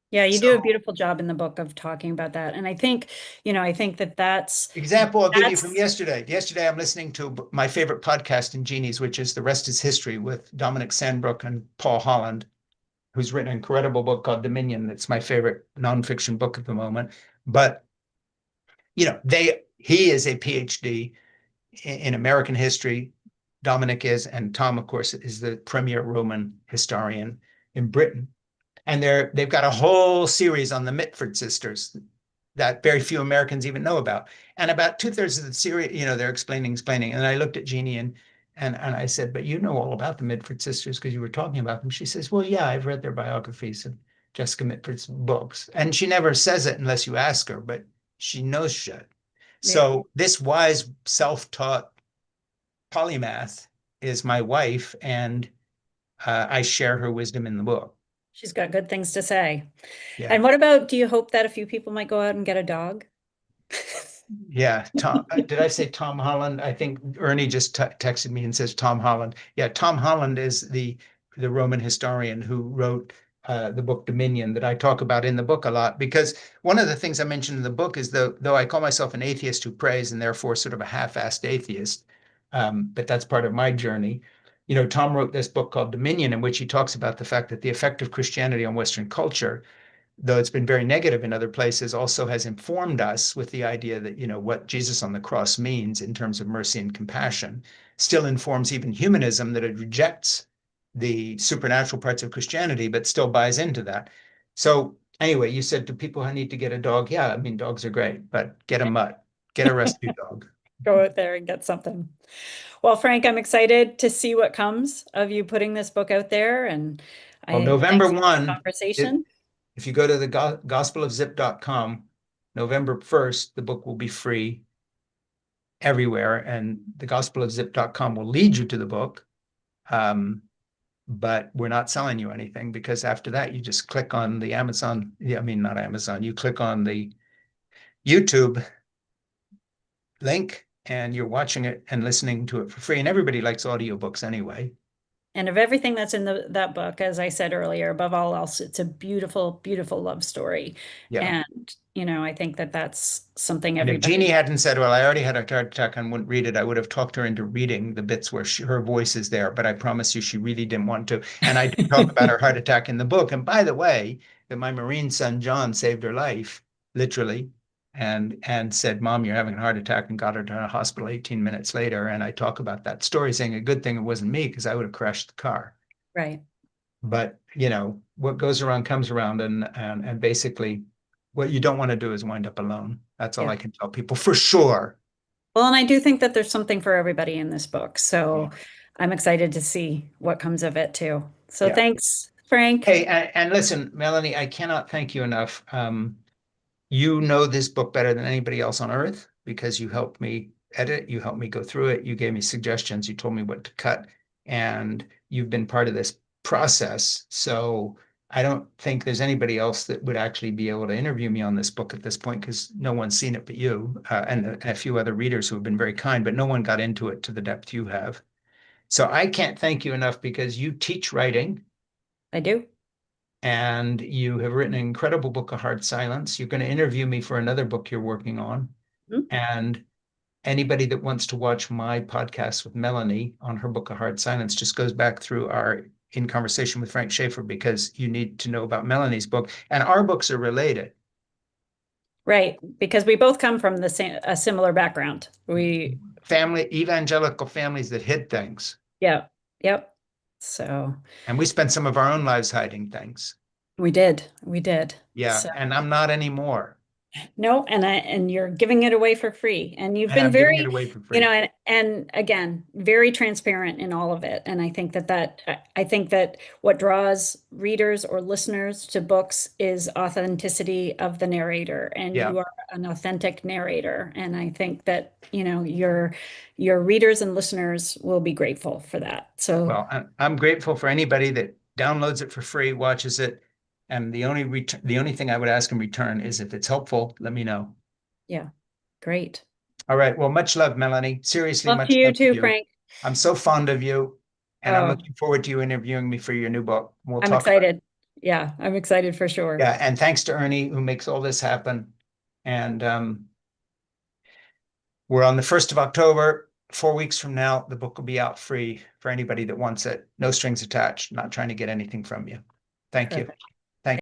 Yeah, you do a So, beautiful job in the book of talking about that. And I think that example I'll give you from that's yesterday. Yesterday, I'm listening to my favorite podcast in Jeannie's, which is The Rest is History with Dominic Sandbrook and Paul Holland, who's written an incredible book called Dominion. It's my favorite nonfiction book at the moment. But, he is a PhD in American history. Dominic is, and Tom, of course, is the premier Roman historian in Britain. And they've got a whole series on the Mitford sisters that very few Americans even know about. And about 2/3 of the series, they're explaining. And I looked at Jeannie and I said, but you know all about the Mitford sisters because you were talking about them. She says, well, yeah, I've read their biographies and Jessica Mitford's books. And she never says it unless you ask her, but she knows shit. yeah, So this wise, self-taught polymath is my wife, and I share her wisdom in the book. she's got good things to say. Yeah. And what about, do you hope that a few people might go out and get a dog? Yeah, Tom. Did I say Tom Holland? I think Ernie just texted me and says Tom Holland. Yeah, Tom Holland is the Roman historian who wrote the book Dominion that I talk about in the book a lot. Because one of the things I mentioned in the book is, though I call myself an atheist who prays and therefore sort of a half-assed atheist, but that's part of my journey. Tom wrote this book called Dominion, in which he talks about the fact that the effect of Christianity on Western culture, though it's been very negative in other places, also has informed us with the idea that, what Jesus on the cross means in terms of mercy and compassion still informs even humanism, that it rejects the supernatural parts of Christianity, but still buys into that. So anyway, you said, do people need to get a dog? Yeah, I mean, dogs are great, but get a mutt, get a rescue dog. Go out there and get something. Well, Frank, I'm excited to see what comes of you putting this book out there. And Well, I November thanks for this 1, conversation. if you go to the gospelofzip.com, November 1st, the book will be free everywhere, and the gospelofzip.com will lead you to the book. But we're not selling you anything, because after that, you just click on the Amazon. Yeah, I mean, not Amazon. You click on the YouTube link and you're watching it and listening to it for free. And everybody likes audiobooks anyway. And of everything that's in that book, as I said earlier, above all else, it's a beautiful, beautiful love story. Yeah. And, I think that that's something And if everybody. Jeannie hadn't said, well, I already had a heart attack and wouldn't read it, I would have talked her into reading the bits where her voice is there. But I promise you, she really didn't want to. And I do talk about her heart attack in the book. And by the way, that my Marine son, John, saved her life, literally, and said, Mom, you're having a heart attack, and got her to a hospital 18 minutes later. And I talk about that story, saying a good thing it wasn't me, because I would have crashed the car. Right. But, what goes around comes around. And basically, what you don't want to do is wind up alone. That's all Yeah. I can tell people for sure. Well, and I do think that there's something for everybody in this book. Yeah. So I'm excited to see what comes of it too. So Yeah. thanks, Frank. Hey, and listen, Melanie, I cannot thank you enough. You know this book better than anybody else on earth, because you helped me edit, you helped me go through it, you gave me suggestions, you told me what to cut, and you've been part of this process. So I don't think there's anybody else that would actually be able to interview me on this book at this point, because no one's seen it but you, and a few other readers who have been very kind, but no one got into it to the depth you have. So I can't thank you enough, because you teach writing I do. and you have written an incredible book of Hard Silence. You're going to interview me for another book you're working on. Mhm. And anybody that wants to watch my podcast with Melanie on her book of Hard Silence just goes back through our In Conversation with Frank Schaeffer, because you need to know about Melanie's book. And our books are related. Right, because we both come from the same a similar background. We, Evangelical families that hid things. yeah, yep. So And we spent some of our own lives hiding things. we did. Yeah. So And I'm not anymore. no, and you're giving it away for free. And you've And been I'm giving it very, away for you know, free. and again, very transparent in all of it. And I think I think that what draws readers or listeners to books is authenticity of the narrator. And Yeah. you are an authentic narrator. And I think that, you know, your readers and listeners will be grateful for that. So Well, I'm grateful for anybody that downloads it for free, watches it. And the only thing I would ask in return is if it's helpful, let me know. yeah, great. All right. Well, much love, Melanie. Seriously, Love to much you love to too, you. Frank. I'm so fond of you, and I'm Oh, looking forward to you interviewing me for your new book. We'll I'm talk about it. excited. Yeah, I'm excited for sure. Yeah, and thanks to Ernie who makes all this happen. And we're on the 1st of October. 4 weeks from now, the book will be out free for anybody that wants it. No strings attached. Not trying to get anything from you. Thank you. Perfect.